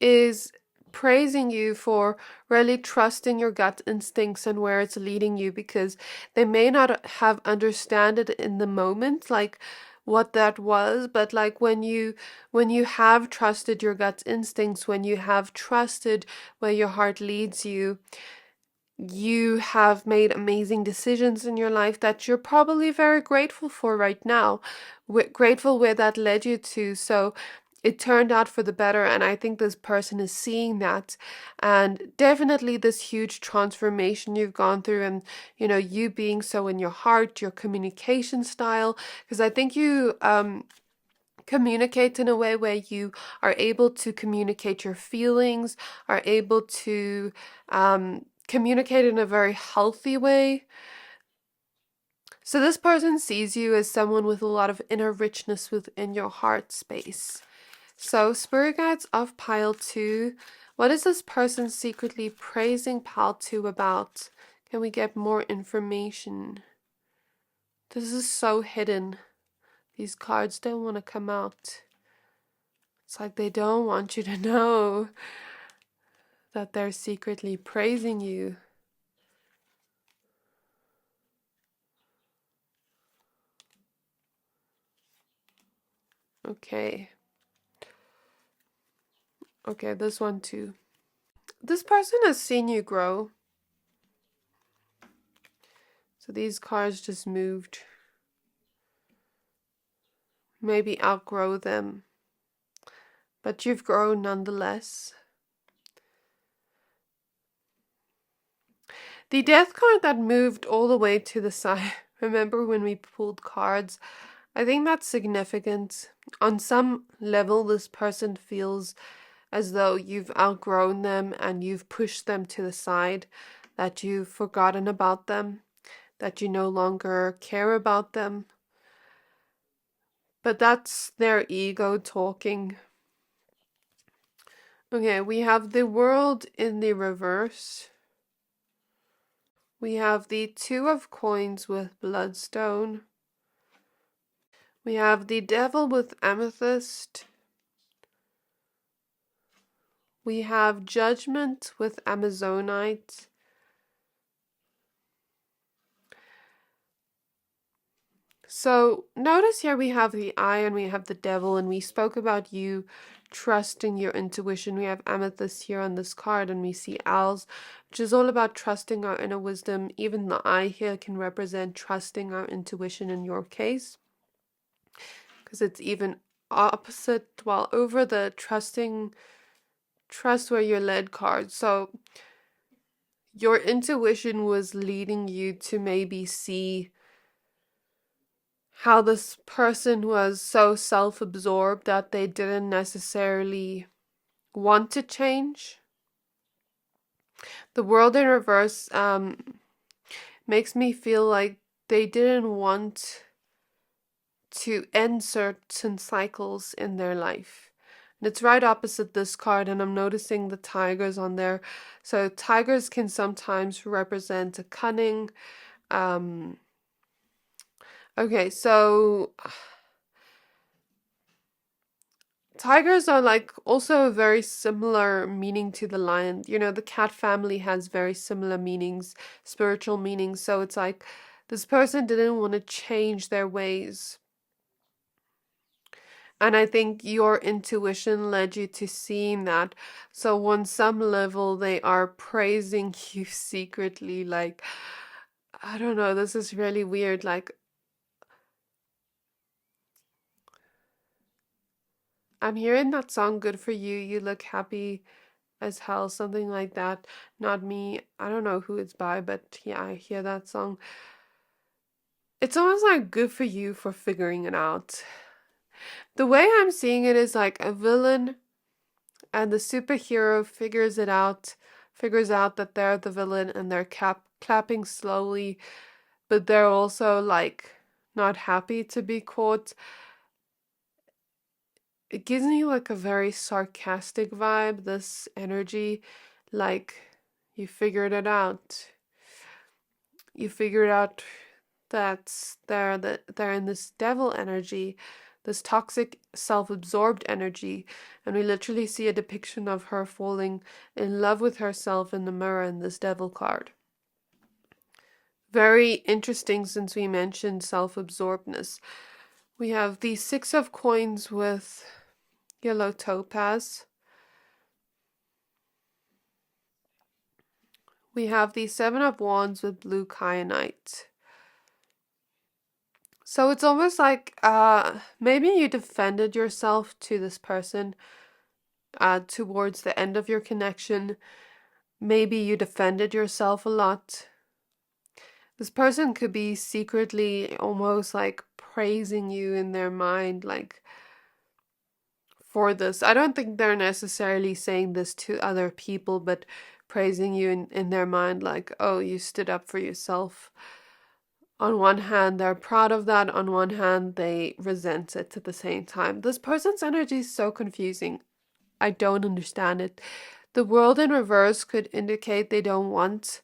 is praising you for really trusting your gut instincts and where it's leading you, because they may not have understand it in the moment, like what that was, but like when you have trusted your gut instincts, when you have trusted where your heart leads you, you have made amazing decisions in your life that you're probably very grateful for right now, grateful where that led you to. So it turned out for the better, and I think this person is seeing that, and definitely this huge transformation you've gone through, and you being so in your heart, your communication style, because I think you communicate in a way where you are able to communicate your feelings, are able to communicate in a very healthy way. So this person sees you as someone with a lot of inner richness within your heart space. So spirit guides of pile 2, what is this person secretly praising pile 2 about? Can we get more information? This is so hidden. These cards don't want to come out. It's like they don't want you to know that they're secretly praising you. Okay. Okay, this one too. This person has seen you grow. So these cards just moved. Maybe outgrow them. But you've grown nonetheless. The death card that moved all the way to the side. Remember when we pulled cards? I think that's significant. On some level, this person feels as though you've outgrown them and you've pushed them to the side, that you've forgotten about them, that you no longer care about them. But that's their ego talking. Okay, we have the world in the reverse. We have the 2 of coins with bloodstone. We have the devil with amethyst. We have judgment with amazonite. So notice here we have the eye and we have the devil, and we spoke about you trusting your intuition. We have amethyst here on this card, and we see owls, which is all about trusting our inner wisdom. Even the eye here can represent trusting our intuition in your case, because it's even opposite, while over the trust where you're led card. So your intuition was leading you to maybe see how this person was so self-absorbed that they didn't necessarily want to change. The world in reverse makes me feel like they didn't want to end certain cycles in their life. And it's right opposite this card, and I'm noticing the tigers on there. So tigers can sometimes represent a cunning. Okay, so tigers are like also a very similar meaning to the lion. The cat family has very similar meanings, spiritual meanings. So it's like this person didn't want to change their ways. And I think your intuition led you to seeing that. So on some level, they are praising you secretly. Like, I don't know, this is really weird. Like, I'm hearing that song, Good For You. You look happy as hell, something like that. Not me. I don't know who it's by, but yeah, I hear that song. It's almost like good for you for figuring it out. The way I'm seeing it is like a villain and the superhero figures out that they're the villain and they're clapping slowly, but they're also like not happy to be caught. It gives me like a very sarcastic vibe, this energy, like you figured it out. You figured out that they're in this devil energy, this toxic self-absorbed energy, and we literally see a depiction of her falling in love with herself in the mirror in this devil card. Very interesting since we mentioned self-absorbedness. We have the 6 of coins with yellow topaz. We have the 7 of wands with blue kyanite. So it's almost like maybe you defended yourself to this person towards the end of your connection. Maybe you defended yourself a lot. This person could be secretly almost like praising you in their mind, like for this. I don't think they're necessarily saying this to other people, but praising you in their mind, like, oh, you stood up for yourself. On one hand, they're proud of that. On one hand, they resent it at the same time. This person's energy is so confusing. I don't understand it. The world in reverse could indicate they don't want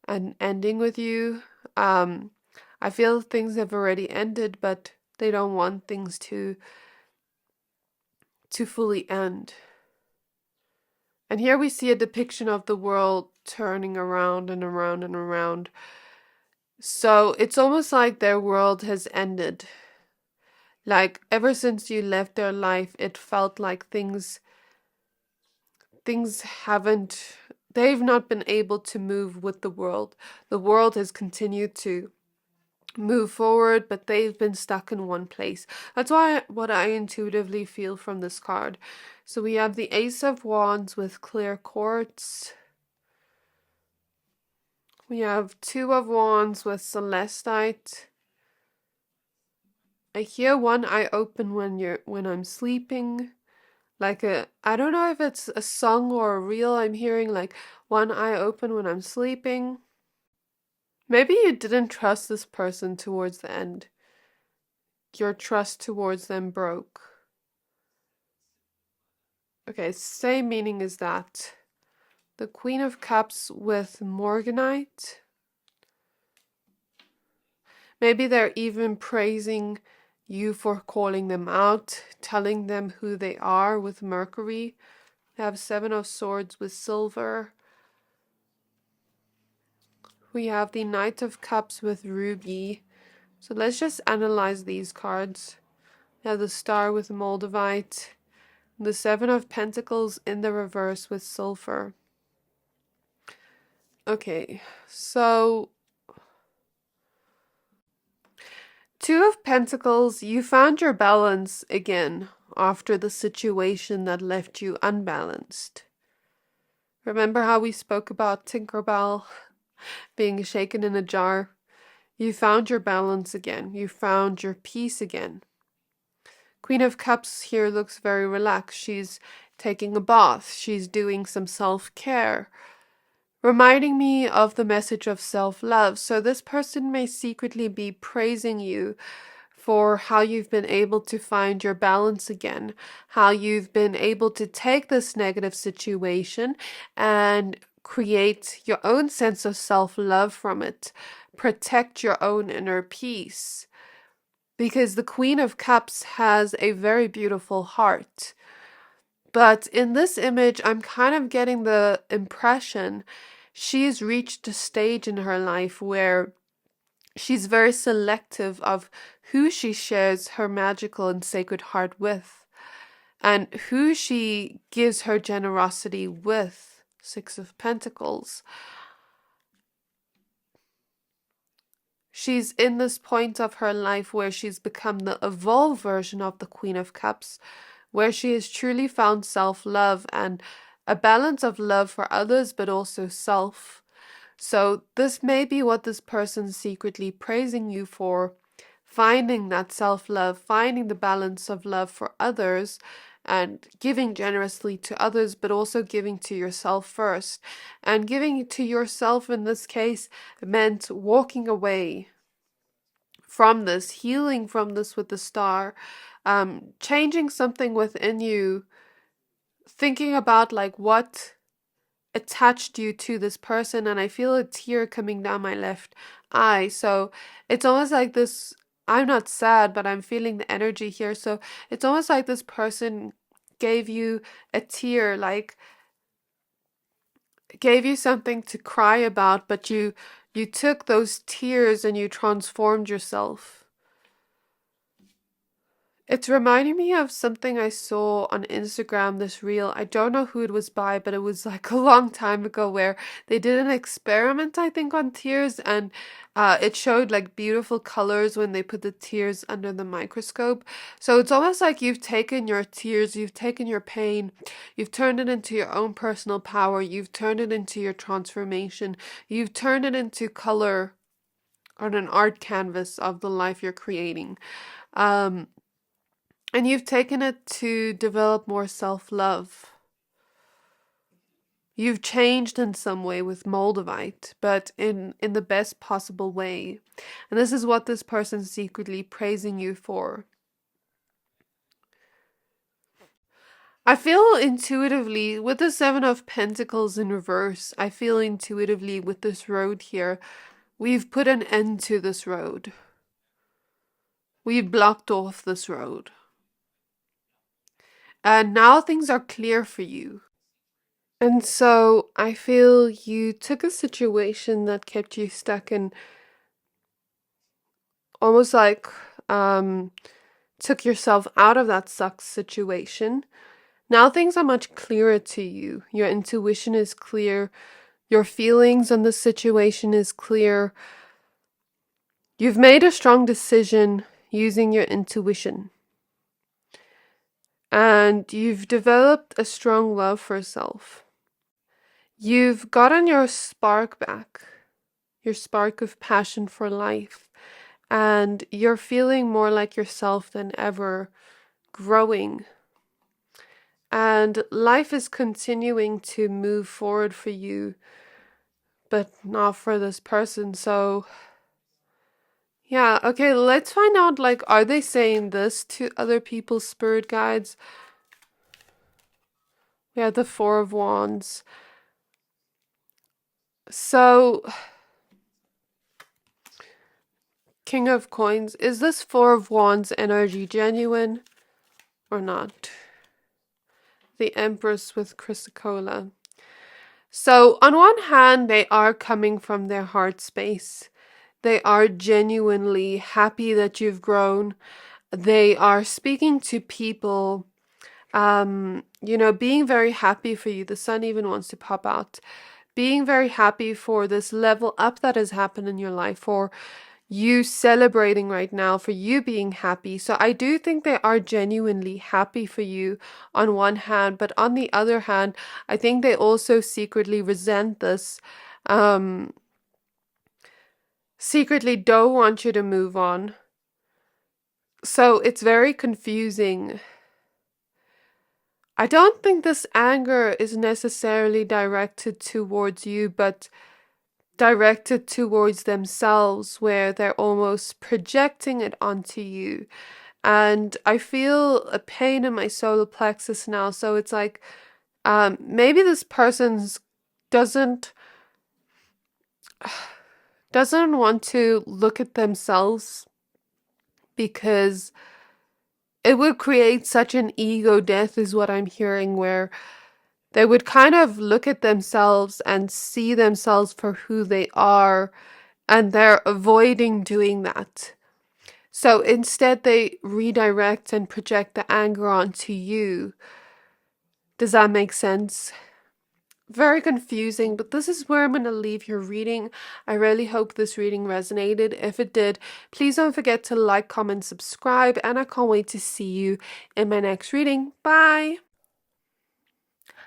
an ending with you. I feel things have already ended, but they don't want things to fully end. And here we see a depiction of the world turning around and around and around. So it's almost like their world has ended. Like ever since you left their life, it felt like they've not been able to move with the world. The world has continued to move forward, but they've been stuck in one place. That's what I intuitively feel from this card. So we have the Ace of Wands with clear quartz. We have 2 of Wands with celestite. I hear one eye open when I'm sleeping. Like I don't know if it's a song or a reel I'm hearing, like one eye open when I'm sleeping. Maybe you didn't trust this person towards the end. Your trust towards them broke. Okay, same meaning as that. The Queen of Cups with Morganite. Maybe they're even praising you for calling them out, telling them who they are with Mercury. They have 7 of Swords with silver. We have the Knight of Cups with ruby. So let's just analyze these cards. We have the Star with moldavite. The 7 of Pentacles in the reverse with sulfur. Okay, so 2 of Pentacles, you found your balance again after the situation that left you unbalanced. Remember how we spoke about Tinkerbell being shaken in a jar? You found your balance again. You found your peace again. Queen of Cups here looks very relaxed. She's taking a bath. She's doing some self-care, reminding me of the message of self-love. So this person may secretly be praising you for how you've been able to find your balance again, how you've been able to take this negative situation and create your own sense of self-love from it, protect your own inner peace. Because the Queen of Cups has a very beautiful heart. But in this image, I'm kind of getting the impression she's reached a stage in her life where she's very selective of who she shares her magical and sacred heart with and who she gives her generosity with. 6 of Pentacles. She's in this point of her life where she's become the evolved version of the Queen of Cups, where she has truly found self-love and a balance of love for others, but also self. So this may be what this person's secretly praising you for, finding that self-love, finding the balance of love for others and giving generously to others, but also giving to yourself first. And giving to yourself in this case meant walking away from this, healing from this with the star, changing something within you, thinking about like what attached you to this person. And I feel a tear coming down my left eye. So it's almost like this, I'm not sad, but I'm feeling the energy here. So it's almost like this person gave you a tear, like gave you something to cry about, but you took those tears and you transformed yourself. It's reminding me of something I saw on Instagram, this reel. I don't know who it was by, but it was like a long time ago where they did an experiment, I think, on tears, and it showed like beautiful colors when they put the tears under the microscope. So it's almost like you've taken your tears, you've taken your pain, you've turned it into your own personal power, you've turned it into your transformation, you've turned it into color on an art canvas of the life you're creating. And you've taken it to develop more self-love. You've changed in some way with Moldavite, but in the best possible way. And this is what this person's secretly praising you for. I feel intuitively with the Seven of Pentacles in reverse, I feel intuitively with this road here, we've put an end to this road. We've blocked off this road. And now things are clear for you. And so I feel you took a situation that kept you stuck in almost like took yourself out of that suck situation. Now things are much clearer to you. Your intuition is clear. Your feelings on the situation is clear. You've made a strong decision using your intuition. And you've developed a strong love for self. You've gotten your spark back, your spark of passion for life, and you're feeling more like yourself than ever, growing. And life is continuing to move forward for you, but not for this person. So, yeah, okay, let's find out, like, are they saying this to other people's spirit guides? We have the Four of Wands. So, King of Coins, is this Four of Wands energy genuine or not? The Empress with Chrysocolla. So, on one hand, they are coming from their heart space. They are genuinely happy that you've grown. They are speaking to people, being very happy for you. The sun even wants to pop out. Being very happy for this level up that has happened in your life, for you celebrating right now, for you being happy. So I do think they are genuinely happy for you on one hand, but on the other hand, I think they also secretly resent this, secretly don't want you to move on. So it's very confusing. I don't think this anger is necessarily directed towards you, but directed towards themselves, where they're almost projecting it onto you. And I feel a pain in my solar plexus now. So it's like, maybe this person's doesn't want to look at themselves, because it would create such an ego death, is what I'm hearing, where they would kind of look at themselves and see themselves for who they are, and they're avoiding doing that. So instead they redirect and project the anger onto you. Does that make sense? Very confusing, but this is where I'm going to leave your reading. I really hope this reading resonated. If it did, please don't forget to like, comment, subscribe, and I can't wait to see you in my next reading. Bye!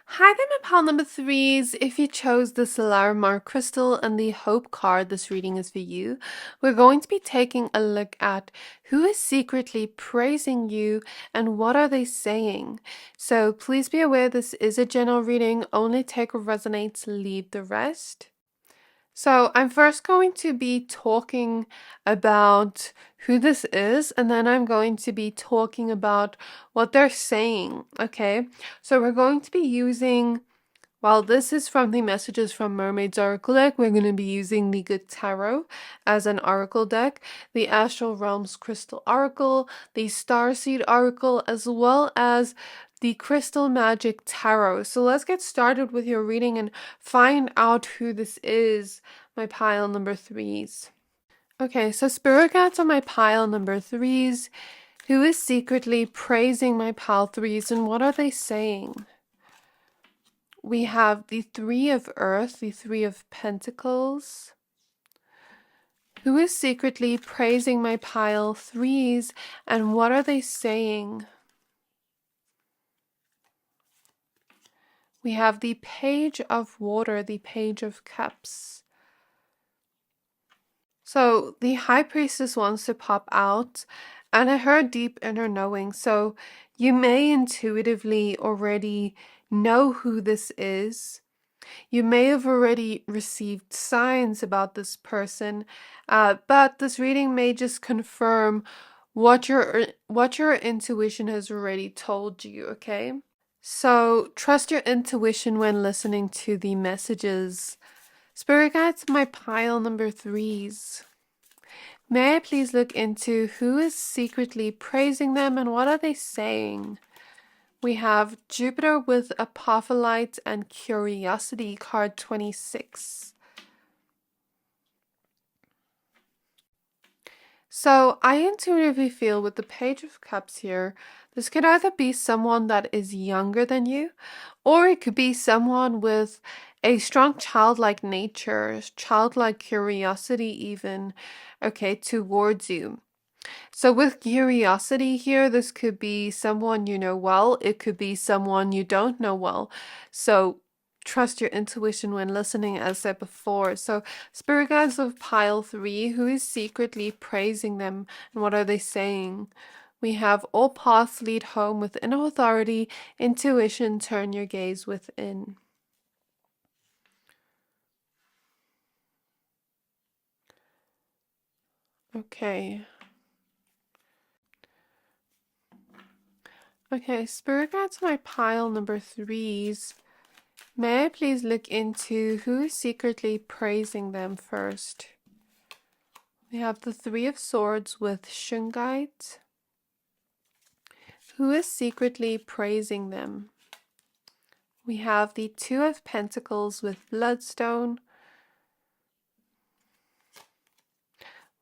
Hi there, my pile number threes. If you chose this Larimar crystal and the Hope card, this reading is for you. We're going to be taking a look at who is secretly praising you and what are they saying. So please be aware this is a general reading. Only take what resonates, leave the rest. So I'm first going to be talking about who this is, and then I'm going to be talking about what they're saying, okay? So we're going to be using, well, this is from the Messages from Mermaid's Oracle deck. We're going to be using the Good Tarot as an oracle deck, the Astral Realms Crystal Oracle, the Starseed Oracle, as well as the Crystal Magic Tarot. So let's get started with your reading and find out who this is, my pile number threes. Okay, so spirit guides on my pile number threes. Who is secretly praising my pile threes and what are they saying? We have the Three of Earth, the Three of Pentacles. Who is secretly praising my pile threes and what are they saying? We have the Page of Water, the Page of Cups. So the High Priestess wants to pop out and her deep inner knowing. So you may intuitively already know who this is. You may have already received signs about this person, but this reading may just confirm what your intuition has already told you, okay? So trust your intuition when listening to the messages. Spirit guides, my pile number threes. May I please look into who is secretly praising them and what are they saying? We have Jupiter with Apophyllite and Curiosity, card 26. So I intuitively feel with the Page of Cups here, this could either be someone that is younger than you, or it could be someone with a strong childlike nature, childlike curiosity even, okay, towards you. So with curiosity here, this could be someone you know well. It could be someone you don't know well. So trust your intuition when listening, as said before. So spirit guides of pile 3, who is secretly praising them and what are they saying? We have all paths lead home with inner authority, intuition, turn your gaze within. Okay. Okay, spirit guides my pile number 3s. May I please look into who is secretly praising them first? We have the Three of Swords with Shungite. Who is secretly praising them? We have the Two of Pentacles with Bloodstone.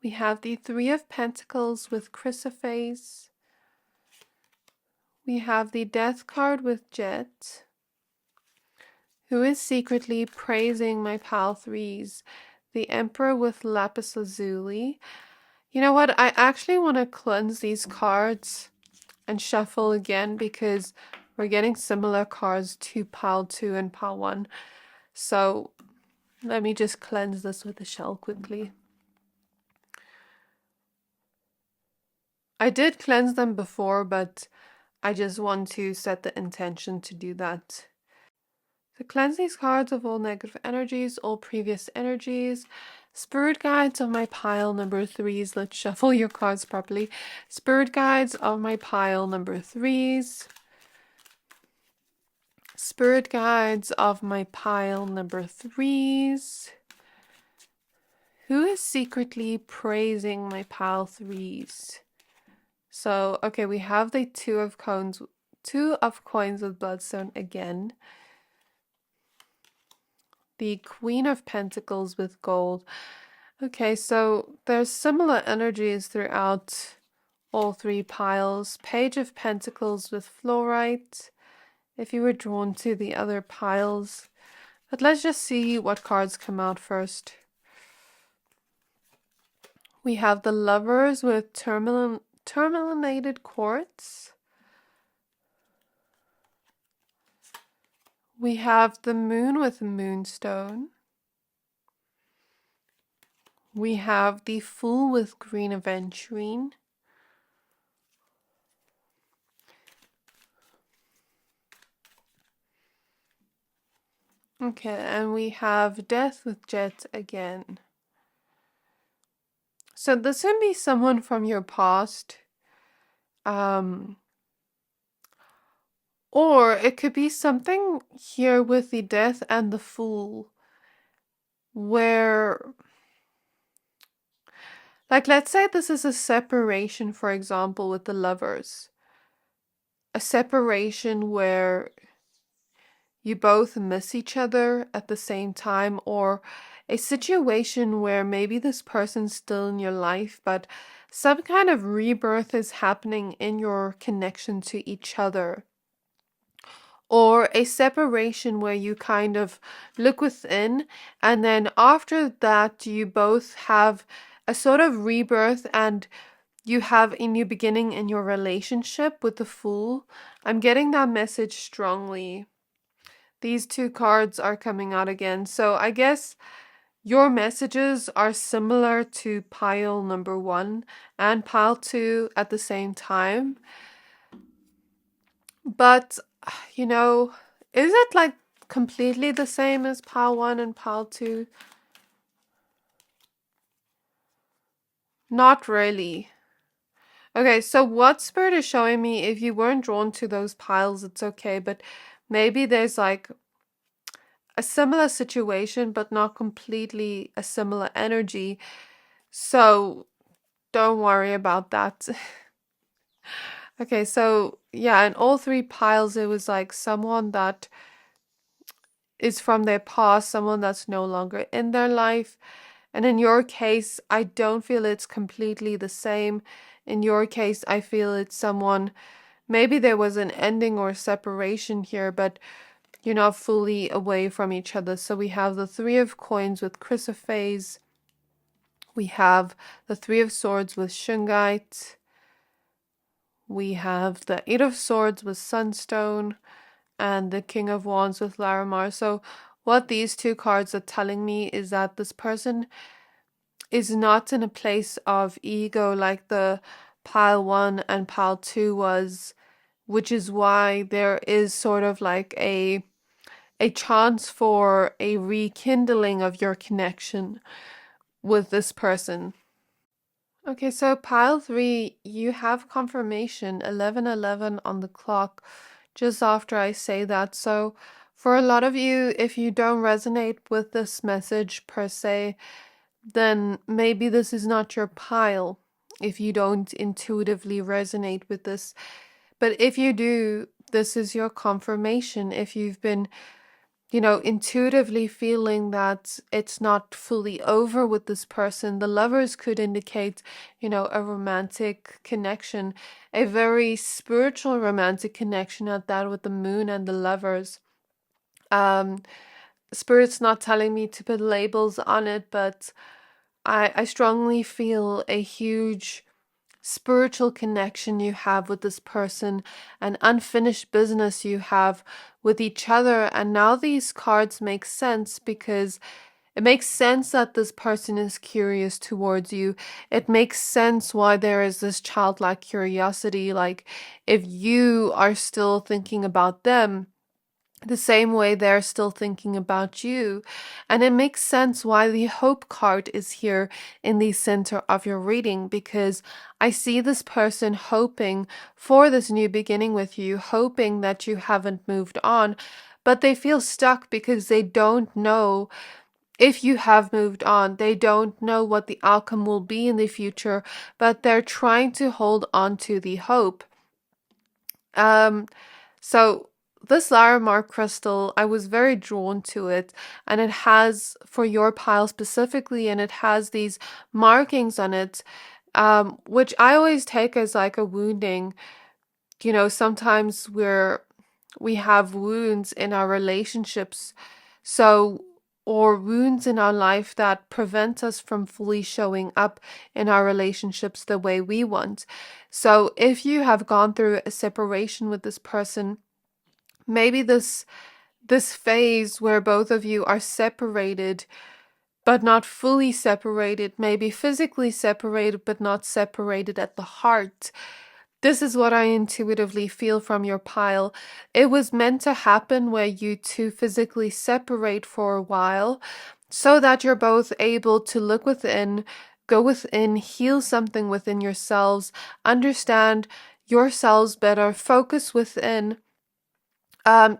We have the Three of Pentacles with Chrysocolla. We have the Death card with Jet. Who is secretly praising my pile threes? The Emperor with Lapis Lazuli. You know what? I actually want to cleanse these cards and shuffle again because we're getting similar cards to pile 2 and pile 1. So let me just cleanse this with a shell quickly. I did cleanse them before, but I just want to set the intention to do that. To cleanse these cards of all negative energies, all previous energies. Spirit guides of my pile number 3s. Let's shuffle your cards properly. Spirit guides of my pile number 3s. Spirit guides of my pile number 3s. Who is secretly praising my pile 3s? So, okay, we have the Two of Coins with Bloodstone again. The Queen of Pentacles with Gold. Okay, so there's similar energies throughout all 3 piles. Page of Pentacles with Fluorite, if you were drawn to the other piles. But let's just see what cards come out first. We have the Lovers with Tourmalinated Quartz. We have the moon with the moonstone. We have the fool with green aventurine. Okay, and we have death with jet again. So this can be someone from your past. Or it could be something here with the death and the fool, where, like, let's say this is a separation, for example, with the lovers. A separation where you both miss each other at the same time, or a situation where maybe this person's still in your life, but some kind of rebirth is happening in your connection to each other. Or a separation where you kind of look within, and then after that you both have a sort of rebirth and you have a new beginning in your relationship with the Fool. I'm getting that message strongly. These two cards are coming out again. So I guess your messages are similar to pile number 1 and pile 2 at the same time. But, you know, is it like completely the same as pile 1 and pile 2? Not really. Okay, so what Spirit is showing me, if you weren't drawn to those piles, it's okay, but maybe there's like a similar situation, but not completely a similar energy. So don't worry about that. Okay, so yeah, in all 3 piles, it was like someone that is from their past, someone that's no longer in their life. And in your case, I don't feel it's completely the same. In your case, I feel it's someone, maybe there was an ending or separation here, but you're not fully away from each other. So we have the 3 of coins with chrysophase. We have the 3 of swords with shungite. We have the 8 of swords with sunstone and the King of Wands with Larimar. So what these 2 cards are telling me is that this person is not in a place of ego like the pile 1 and pile 2 was, which is why there is sort of like a chance for a rekindling of your connection with this person. Okay, so pile 3, you have confirmation 11:11 on the clock just after I say that. So for a lot of you, if you don't resonate with this message per se, then maybe this is not your pile if you don't intuitively resonate with this. But if you do, this is your confirmation. If you've been, you know, intuitively feeling that it's not fully over with this person, the lovers could indicate, you know, a romantic connection, a very spiritual romantic connection at that, with the moon and the lovers. Spirit's not telling me to put labels on it, but I strongly feel a huge spiritual connection you have with this person, an unfinished business you have with each other. And now these cards make sense because it makes sense that this person is curious towards you. It makes sense why there is this childlike curiosity. Like, if you are still thinking about them the same way they're still thinking about you. And it makes sense why the hope card is here in the center of your reading, because I see this person hoping for this new beginning with you, hoping that you haven't moved on, but they feel stuck because they don't know if you have moved on. They don't know what the outcome will be in the future, but they're trying to hold on to the hope. So this Larimar crystal, I was very drawn to it, and it has, for your pile specifically, and it has these markings on it, which I always take as like a wounding. You know, sometimes we have wounds in our relationships, so, or wounds in our life that prevent us from fully showing up in our relationships the way we want. So if you have gone through a separation with this person, maybe this this phase where both of you are separated, but not fully separated, maybe physically separated, but not separated at the heart. This is what I intuitively feel from your pile. It was meant to happen where you two physically separate for a while so that you're both able to look within, go within, heal something within yourselves, understand yourselves better, focus within,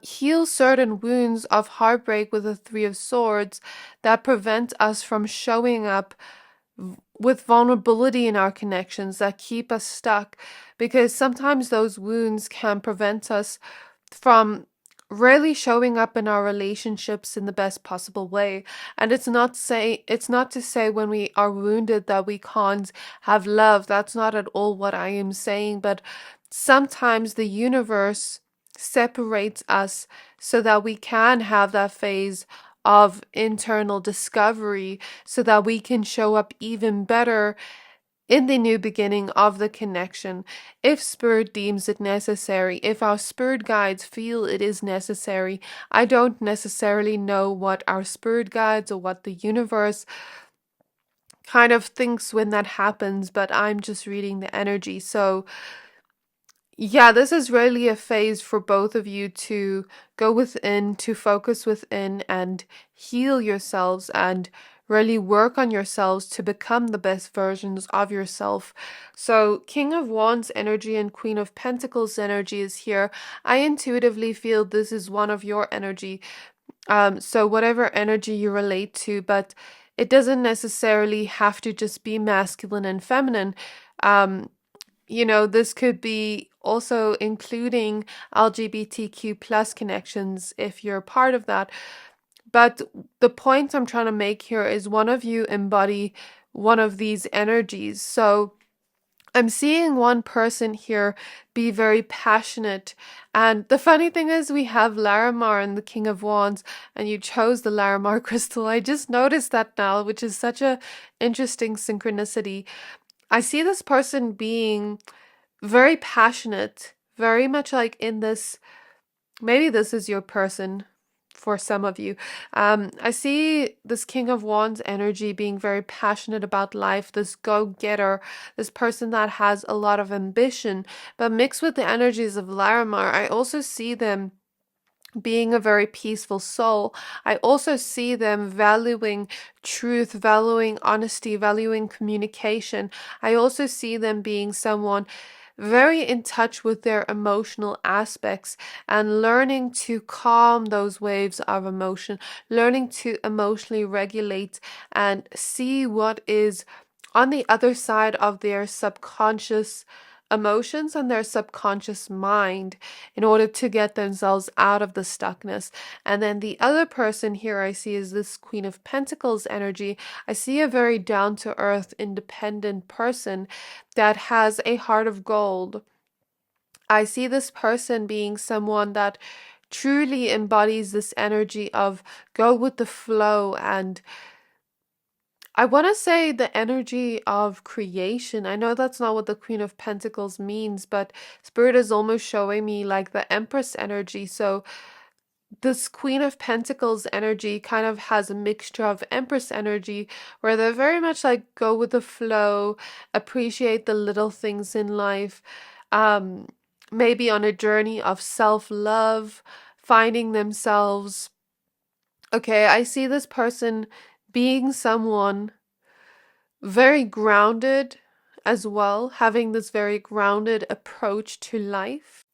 heal certain wounds of heartbreak with the Three of Swords that prevent us from showing up with vulnerability in our connections, that keep us stuck, because sometimes those wounds can prevent us from really showing up in our relationships in the best possible way. And it's not to say when we are wounded that we can't have love. That's not at all what I am saying, but sometimes the universe separates us so that we can have that phase of internal discovery, so that we can show up even better in the new beginning of the connection, if spirit deems it necessary, if our spirit guides feel it is necessary. I don't necessarily know what our spirit guides or what the universe kind of thinks when that happens, but I'm just reading the energy. So yeah, this is really a phase for both of you to go within, to focus within and heal yourselves and really work on yourselves to become the best versions of yourself. So King of Wands energy and Queen of Pentacles energy is here. I intuitively feel this is one of your energy. So whatever energy you relate to, but it doesn't necessarily have to just be masculine and feminine. This could be also including LGBTQ plus connections if you're part of that. But the point I'm trying to make here is one of you embody one of these energies. So I'm seeing one person here be very passionate. And the funny thing is we have Larimar and the King of Wands, and you chose the Larimar crystal. I just noticed that now, which is such a interesting synchronicity. I see this person being very passionate, very much like in this, maybe this is your person for some of you. I see this King of Wands energy being very passionate about life, this go-getter, this person that has a lot of ambition, but mixed with the energies of Larimar, I also see them being a very peaceful soul. I also see them valuing truth, valuing honesty, valuing communication. I also see them being someone very in touch with their emotional aspects and learning to calm those waves of emotion, learning to emotionally regulate and see what is on the other side of their subconscious emotions and their subconscious mind in order to get themselves out of the stuckness. And then the other person here I see is this Queen of Pentacles energy. I see a very down-to-earth, independent person that has a heart of gold. I see this person being someone that truly embodies this energy of go with the flow, and I want to say the energy of creation. I know that's not what the Queen of Pentacles means, but Spirit is almost showing me like the Empress energy. So this Queen of Pentacles energy kind of has a mixture of Empress energy where they're very much like go with the flow, appreciate the little things in life, maybe on a journey of self-love, finding themselves. Okay, I see this person being someone very grounded as well, having this very grounded approach to life.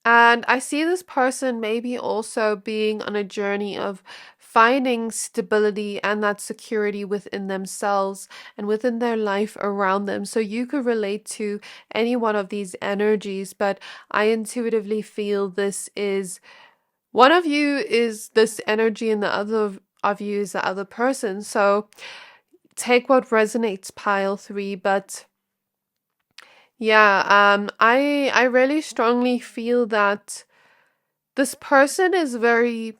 And I see this person maybe also being on a journey of finding stability and that security within themselves and within their life around them. So you could relate to any one of these energies, but I intuitively feel this is one of you is this energy and the other of you is the other person. So take what resonates, pile 3, but yeah, I really strongly feel that this person is very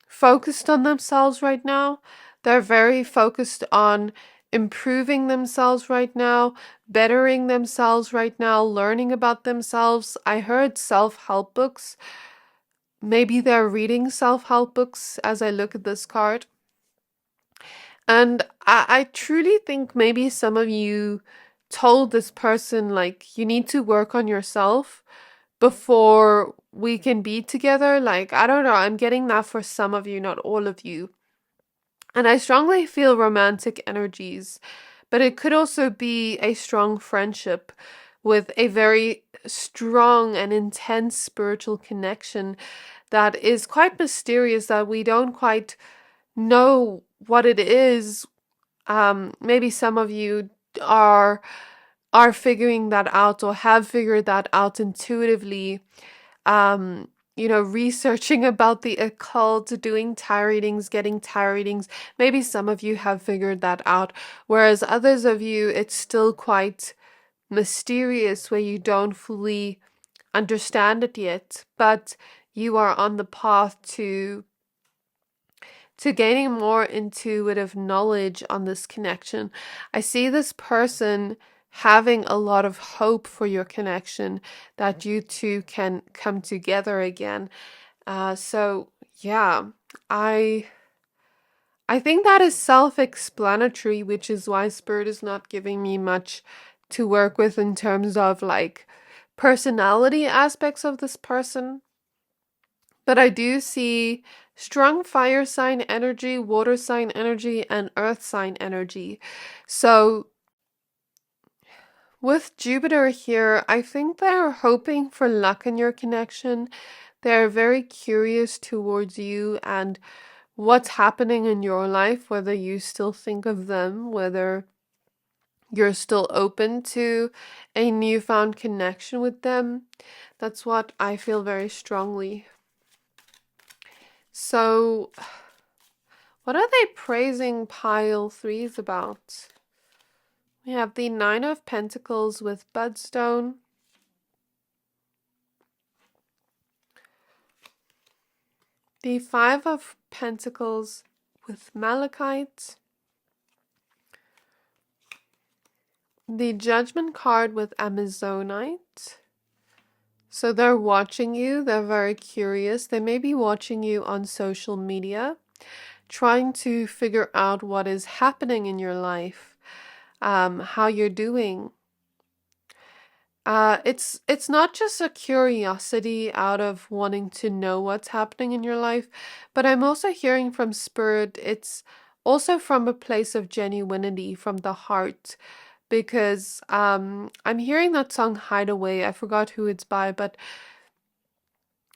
focused on themselves right now. They're very focused on improving themselves right now, bettering themselves right now, learning about themselves. I heard self-help books. maybe they're reading self-help books as I look at this card. And I truly think maybe some of you told this person, like, you need to work on yourself before we can be together. Like, I don't know, I'm getting that for some of you, not all of you. And I strongly feel romantic energies, but it could also be a strong friendship with a very strong and intense spiritual connection that is quite mysterious, that we don't quite know what it is. Maybe some of you are are figuring that out or have figured that out intuitively. Researching about the occult, doing tarot readings, getting tarot readings. Maybe some of you have figured that out, whereas others of you, it's still quite mysterious where you don't fully understand it yet, but you are on the path to gaining more intuitive knowledge on this connection. I see this person having a lot of hope for your connection, that you two can come together again. So yeah, I I think that is self-explanatory, which is why Spirit is not giving me much to work with in terms of like personality aspects of this person. But I do see strong fire sign energy, water sign energy, and earth sign energy. So with Jupiter here, I think they're hoping for luck in your connection. They're very curious towards you and what's happening in your life, whether you still think of them, whether you're still open to a newfound connection with them. That's what I feel very strongly. So, what are they praising pile threes about? We have the Nine of Pentacles with Budstone. The Five of Pentacles with Malachite. The Judgment card with Amazonite. So they're watching you. They're very curious. They may be watching you on social media, trying to figure out what is happening in your life, how you're doing. It's not just a curiosity out of wanting to know what's happening in your life, but I'm also hearing from Spirit, it's also from a place of genuinity, from the heart, because I'm hearing that song Hideaway. I forgot who it's by, but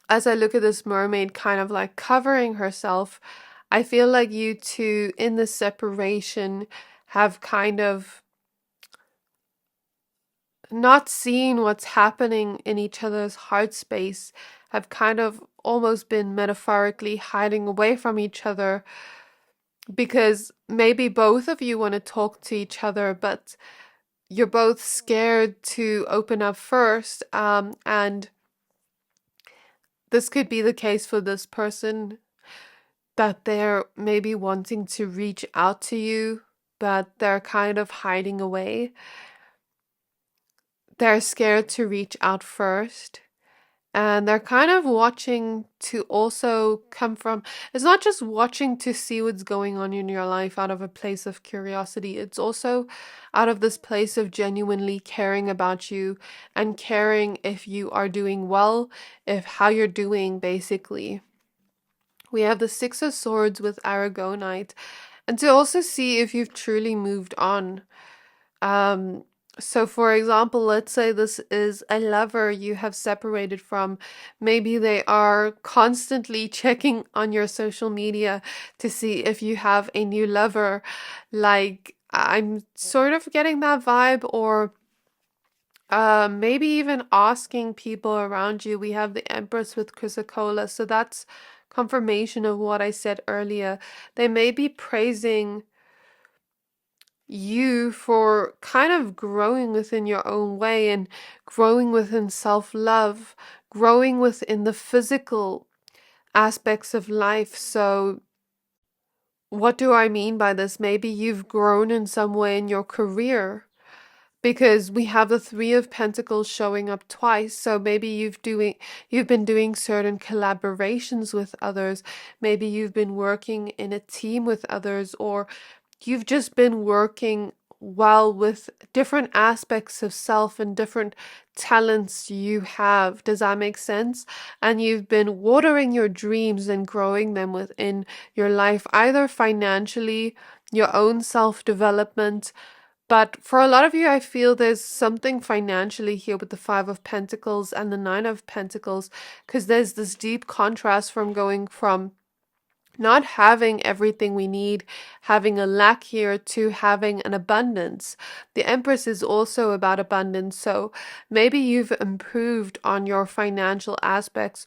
as I look at this mermaid kind of like covering herself, I feel like you two in the separation have kind of not seeing what's happening in each other's heart space, have kind of almost been metaphorically hiding away from each other because maybe both of you want to talk to each other, but you're both scared to open up first. And this could be the case for this person, that they're maybe wanting to reach out to you, but they're kind of hiding away. They're scared to reach out first. And they're kind of watching to also come from, it's not just watching to see what's going on in your life out of a place of curiosity. It's also out of this place of genuinely caring about you and caring if you are doing well, if how you're doing, basically. We have the Six of Swords with Aragonite, and to also see if you've truly moved on. So for example, let's say this is a lover you have separated from. Maybe they are constantly checking on your social media to see if you have a new lover. Like, I'm sort of getting that vibe, or maybe even asking people around you. We have the Empress with Chrysocolla, so that's confirmation of what I said earlier. They may be praising you for kind of growing within your own way and growing within self-love, growing within the physical aspects of life. So what do I mean by this? Maybe you've grown in some way in your career because we have the Three of Pentacles showing up twice. So maybe you've been doing certain collaborations with others. Maybe you've been working in a team with others, or you've just been working well with different aspects of self and different talents you have. Does that make sense? And you've been watering your dreams and growing them within your life, either financially, your own self-development. But for a lot of you, I feel there's something financially here with the Five of Pentacles and the Nine of Pentacles, because there's this deep contrast from going from not having everything we need, having a lack here, to having an abundance. The Empress is also about abundance. So maybe you've improved on your financial aspects,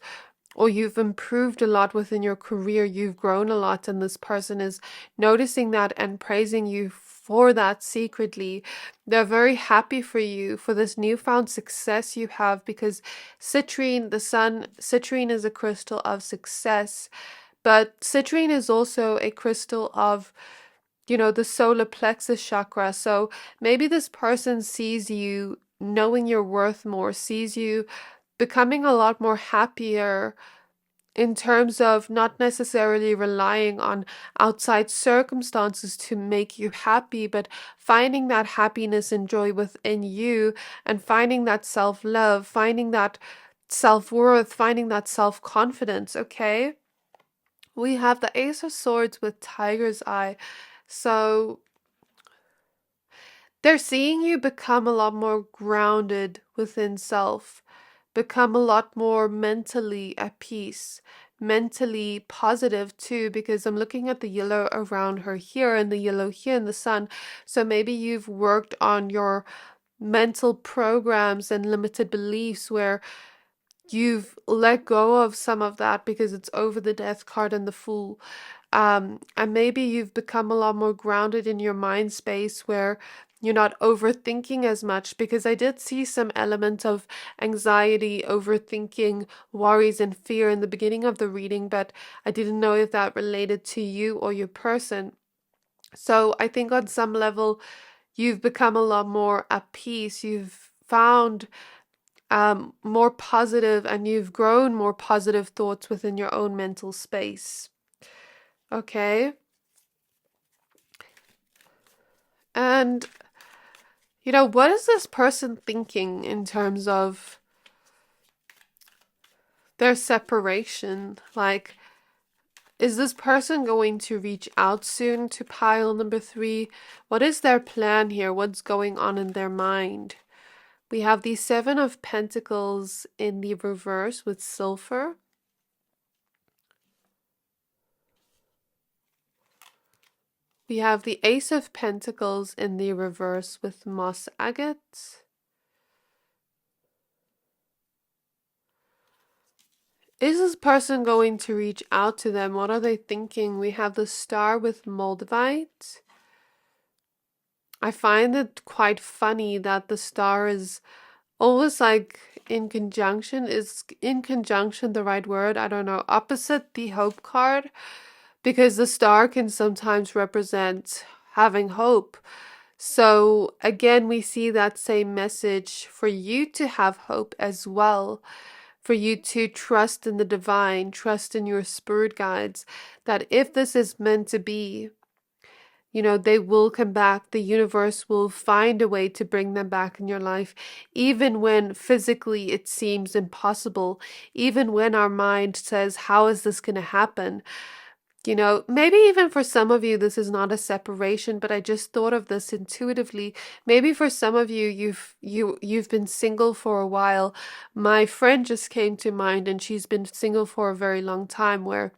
or you've improved a lot within your career, you've grown a lot, and this person is noticing that and praising you for that secretly. They're very happy for you for this newfound success you have, because citrine, the sun, citrine is a crystal of success, but citrine is also a crystal of, the solar plexus chakra. So maybe this person sees you knowing your worth more, sees you becoming a lot more happier, in terms of not necessarily relying on outside circumstances to make you happy, but finding that happiness and joy within you, and finding that self-love, finding that self-worth, finding that self-confidence. Okay, we have the Ace of Swords with Tiger's Eye. So they're seeing you become a lot more grounded within self, become a lot more mentally at peace, mentally positive too, because I'm looking at the yellow around her here and the yellow here in the sun. So maybe you've worked on your mental programs and limited beliefs, where you've let go of some of that because it's over the Death card and the Fool. And maybe you've become a lot more grounded in your mind space, where you're not overthinking as much, because I did see some element of anxiety, overthinking, worries, and fear in the beginning of the reading, but I didn't know if that related to you or your person. So I think on some level, you've become a lot more at peace. You've found more positive, and you've grown more positive thoughts within your own mental space. Okay. And, what is this person thinking in terms of their separation? Like, is this person going to reach out soon to pile number 3? What is their plan here? What's going on in their mind? We have the Seven of Pentacles in the reverse with Sulfur. We have the Ace of Pentacles in the reverse with Moss Agate. Is this person going to reach out to them? What are they thinking? We have the Star with Moldavite. I find it quite funny that the Star is always like in conjunction. Is in conjunction the right word? I don't know. Opposite the Hope card, because the Star can sometimes represent having hope. So again, we see that same message for you to have hope as well, for you to trust in the divine, trust in your spirit guides, that if this is meant to be, they will come back. The universe will find a way to bring them back in your life, even when physically it seems impossible, even when our mind says, how is this going to happen? Maybe even for some of you, this is not a separation, but I just thought of this intuitively. Maybe for some of you, you've been single for a while. My friend just came to mind, and she's been single for a very long time, where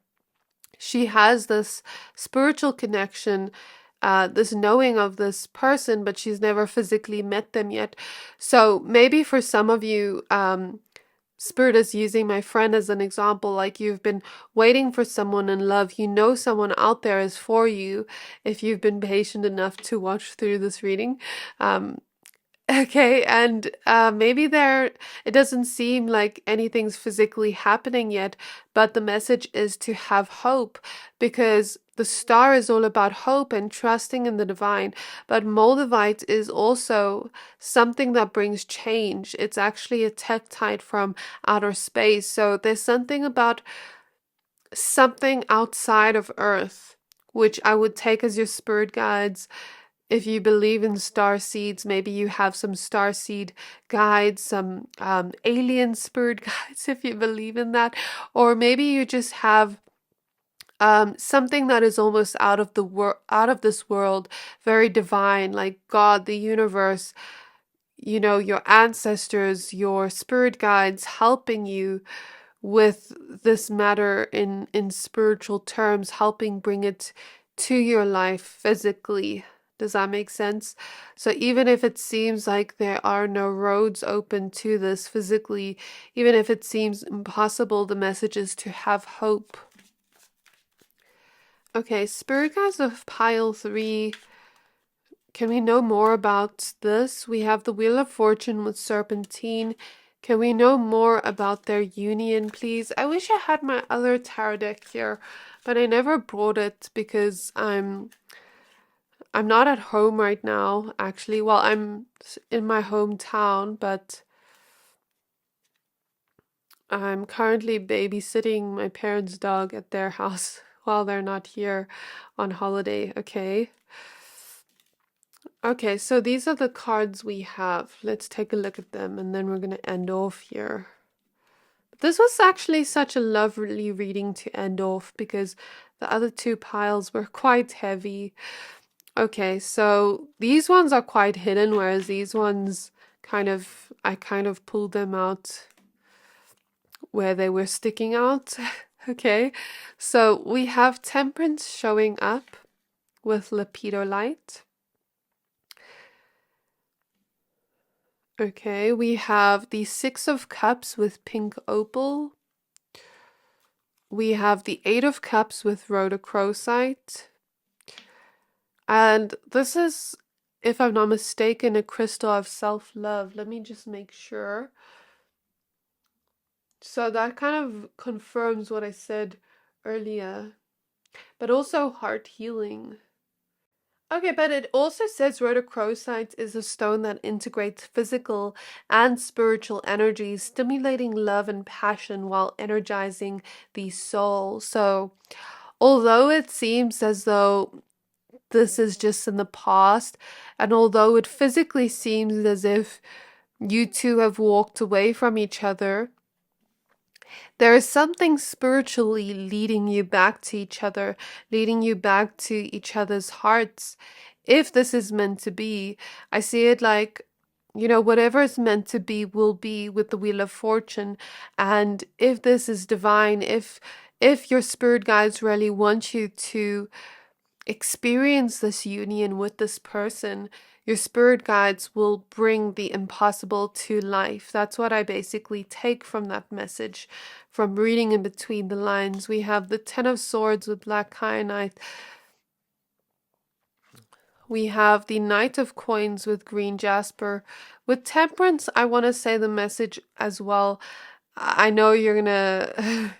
she has this spiritual connection, this knowing of this person, but she's never physically met them yet. So maybe for some of you, Spirit is using my friend as an example. Like, you've been waiting for someone in love. Someone out there is for you, if you've been patient enough to watch through this reading. Okay, and maybe it doesn't seem like anything's physically happening yet, but the message is to have hope because the star is all about hope and trusting in the divine. But Moldavite is also something that brings change. It's actually a tektite from outer space. So there's something about something outside of Earth, which I would take as your spirit guides. If you believe in star seeds, maybe you have some star seed guides, some alien spirit guides, if you believe in that. Or maybe you just have something that is almost out of this world, very divine, like God, the universe, your ancestors, your spirit guides helping you with this matter in spiritual terms, helping bring it to your life physically. Does that make sense? So even if it seems like there are no roads open to this physically, even if it seems impossible, the message is to have hope. Okay, Spirit Guides of Pile 3. Can we know more about this? We have the Wheel of Fortune with Serpentine. Can we know more about their union, please? I wish I had my other tarot deck here, but I never brought it because I'm not at home right now, actually. Well, I'm in my hometown, but I'm currently babysitting my parents' dog at their house while they're not here on holiday, okay? Okay, so these are the cards we have. Let's take a look at them and then we're going to end off here. This was actually such a lovely reading to end off because the other two piles were quite heavy. Okay, so these ones are quite hidden, whereas these ones I kind of pulled them out where they were sticking out. Okay, so we have Temperance showing up with Lepidolite. Okay, we have the Six of Cups with Pink Opal. We have the Eight of Cups with Rhodochrosite. And this is, if I'm not mistaken, a crystal of self-love. Let me just make sure. So that kind of confirms what I said earlier. But also heart healing. Okay, but it also says rhodochrosite is a stone that integrates physical and spiritual energies, stimulating love and passion while energizing the soul. So, although it seems as though this is just in the past, and although it physically seems as if you two have walked away from each other, there is something spiritually leading you back to each other, leading you back to each other's hearts. If this is meant to be, I see it like, whatever is meant to be will be with the Wheel of Fortune. And if this is divine, if your spirit guides really want you to experience this union with this person, your spirit guides will bring the impossible to life. That's what I basically take from that message, from reading in between the lines. We have the Ten of Swords with Black Kyanite. We have the Knight of Coins with Green Jasper. With Temperance, I want to say the message as well. I know you're gonna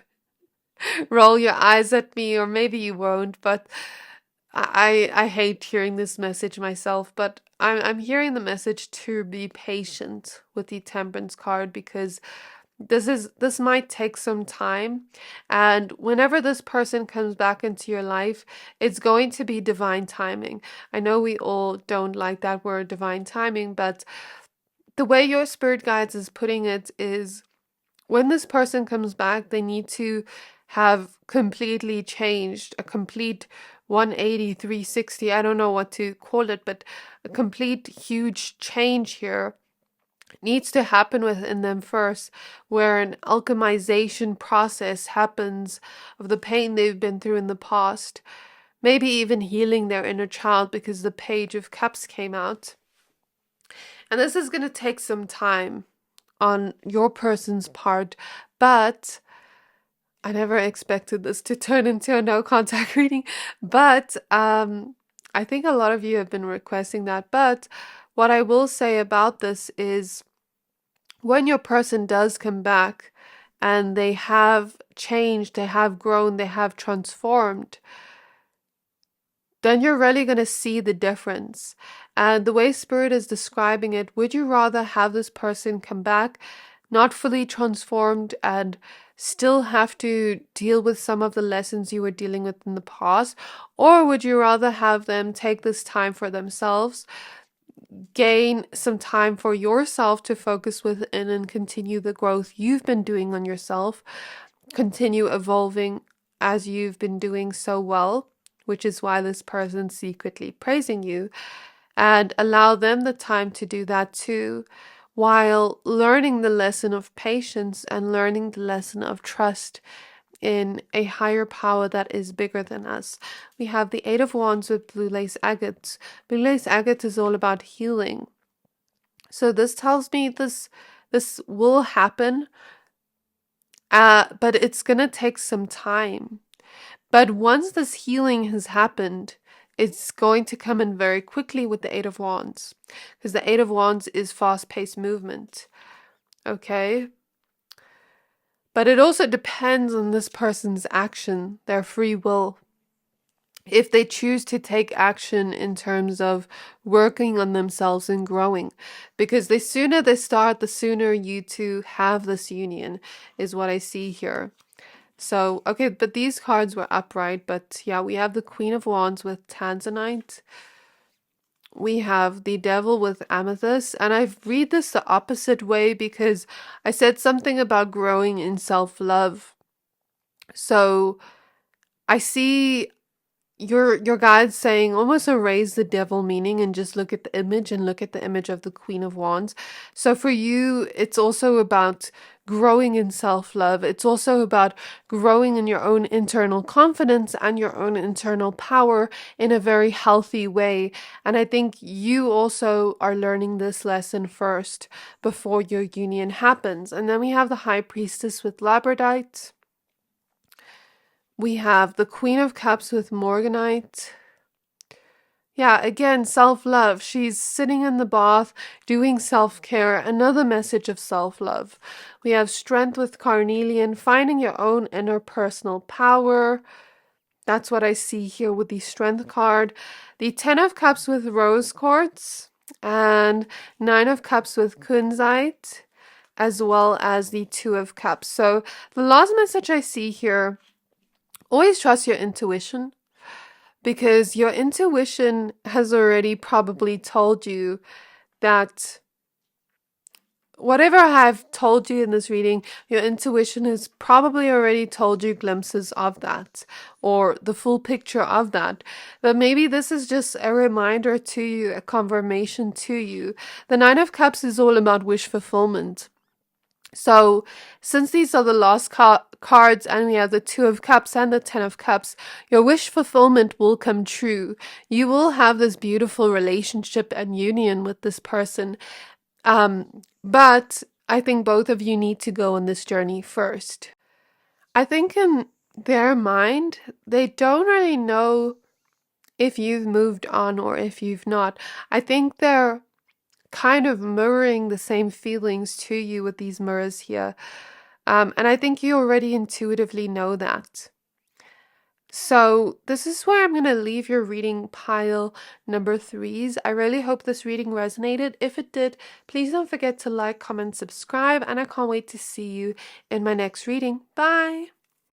roll your eyes at me, or maybe you won't, but I hate hearing this message myself, but I'm hearing the message to be patient with the Temperance card because this might take some time, and whenever this person comes back into your life, it's going to be divine timing. I know we all don't like that word divine timing, but the way your spirit guides is putting it is when this person comes back, they need to have completely changed, a complete 180, 360, I don't know what to call it, but a complete huge change here needs to happen within them first, where an alchemization process happens of the pain they've been through in the past, maybe even healing their inner child because the Page of Cups came out. And this is going to take some time on your person's part, but I never expected this to turn into a no contact reading, but I think a lot of you have been requesting that. But What I will say about this is when your person does come back and they have changed, they have grown, they have transformed, then you're really going to see the difference. And the way Spirit is describing it, would you rather have this person come back not fully transformed and still have to deal with some of the lessons you were dealing with in the past? Or would you rather have them take this time for themselves, gain some time for yourself to focus within and continue the growth you've been doing on yourself, continue evolving as you've been doing so well, which is why this person's secretly praising you, and allow them the time to do that too, while learning the lesson of patience and learning the lesson of trust in a higher power that is bigger than us. We have the Eight of Wands with blue lace agates. Blue lace agate is all about healing. So this tells me this will happen, but it's gonna take some time. But once this healing has happened, it's going to come in very quickly with the Eight of Wands, because the Eight of Wands is fast-paced movement. Okay? But it also depends on this person's action, their free will. If they choose to take action in terms of working on themselves and growing. Because the sooner they start, the sooner you two have this union, is what I see here. So, okay, but these cards were upright. But yeah, we have the Queen of Wands with Tanzanite. We have the Devil with Amethyst, and I read this the opposite way because I said something about growing in self-love. So I see your guides saying almost erase the devil meaning and just look at the image and look at the image of the Queen of Wands. So for you, it's also about growing in self-love. It's also about growing in your own internal confidence and your own internal power in a very healthy way. And I think you also are learning this lesson first before your union happens. And then we have the High Priestess with Labradite. We have the Queen of Cups with Morganite. Yeah, again, self-love. She's sitting in the bath, doing self-care, another message of self-love. We have Strength with Carnelian, finding your own inner personal power. That's what I see here with the Strength card. The Ten of Cups with Rose Quartz, and Nine of Cups with Kunzite, as well as the Two of Cups. So the last message I see here, always trust your intuition, because your intuition has already probably told you that whatever I've told you in this reading, your intuition has probably already told you glimpses of that or the full picture of that. But maybe this is just a reminder to you, a confirmation to you. The Nine of Cups is all about wish fulfillment. So, since these are the last cards and we have the Two of Cups and the Ten of Cups, your wish fulfillment will come true. You will have this beautiful relationship and union with this person. But I think both of you need to go on this journey first. I think in their mind, they don't really know if you've moved on or if you've not. I think they're kind of mirroring the same feelings to you with these mirrors here. And I think you already intuitively know that. So this is where I'm going to leave your reading pile number 3s. I really hope this reading resonated. If it did, please don't forget to like, comment, subscribe, and I can't wait to see you in my next reading. Bye!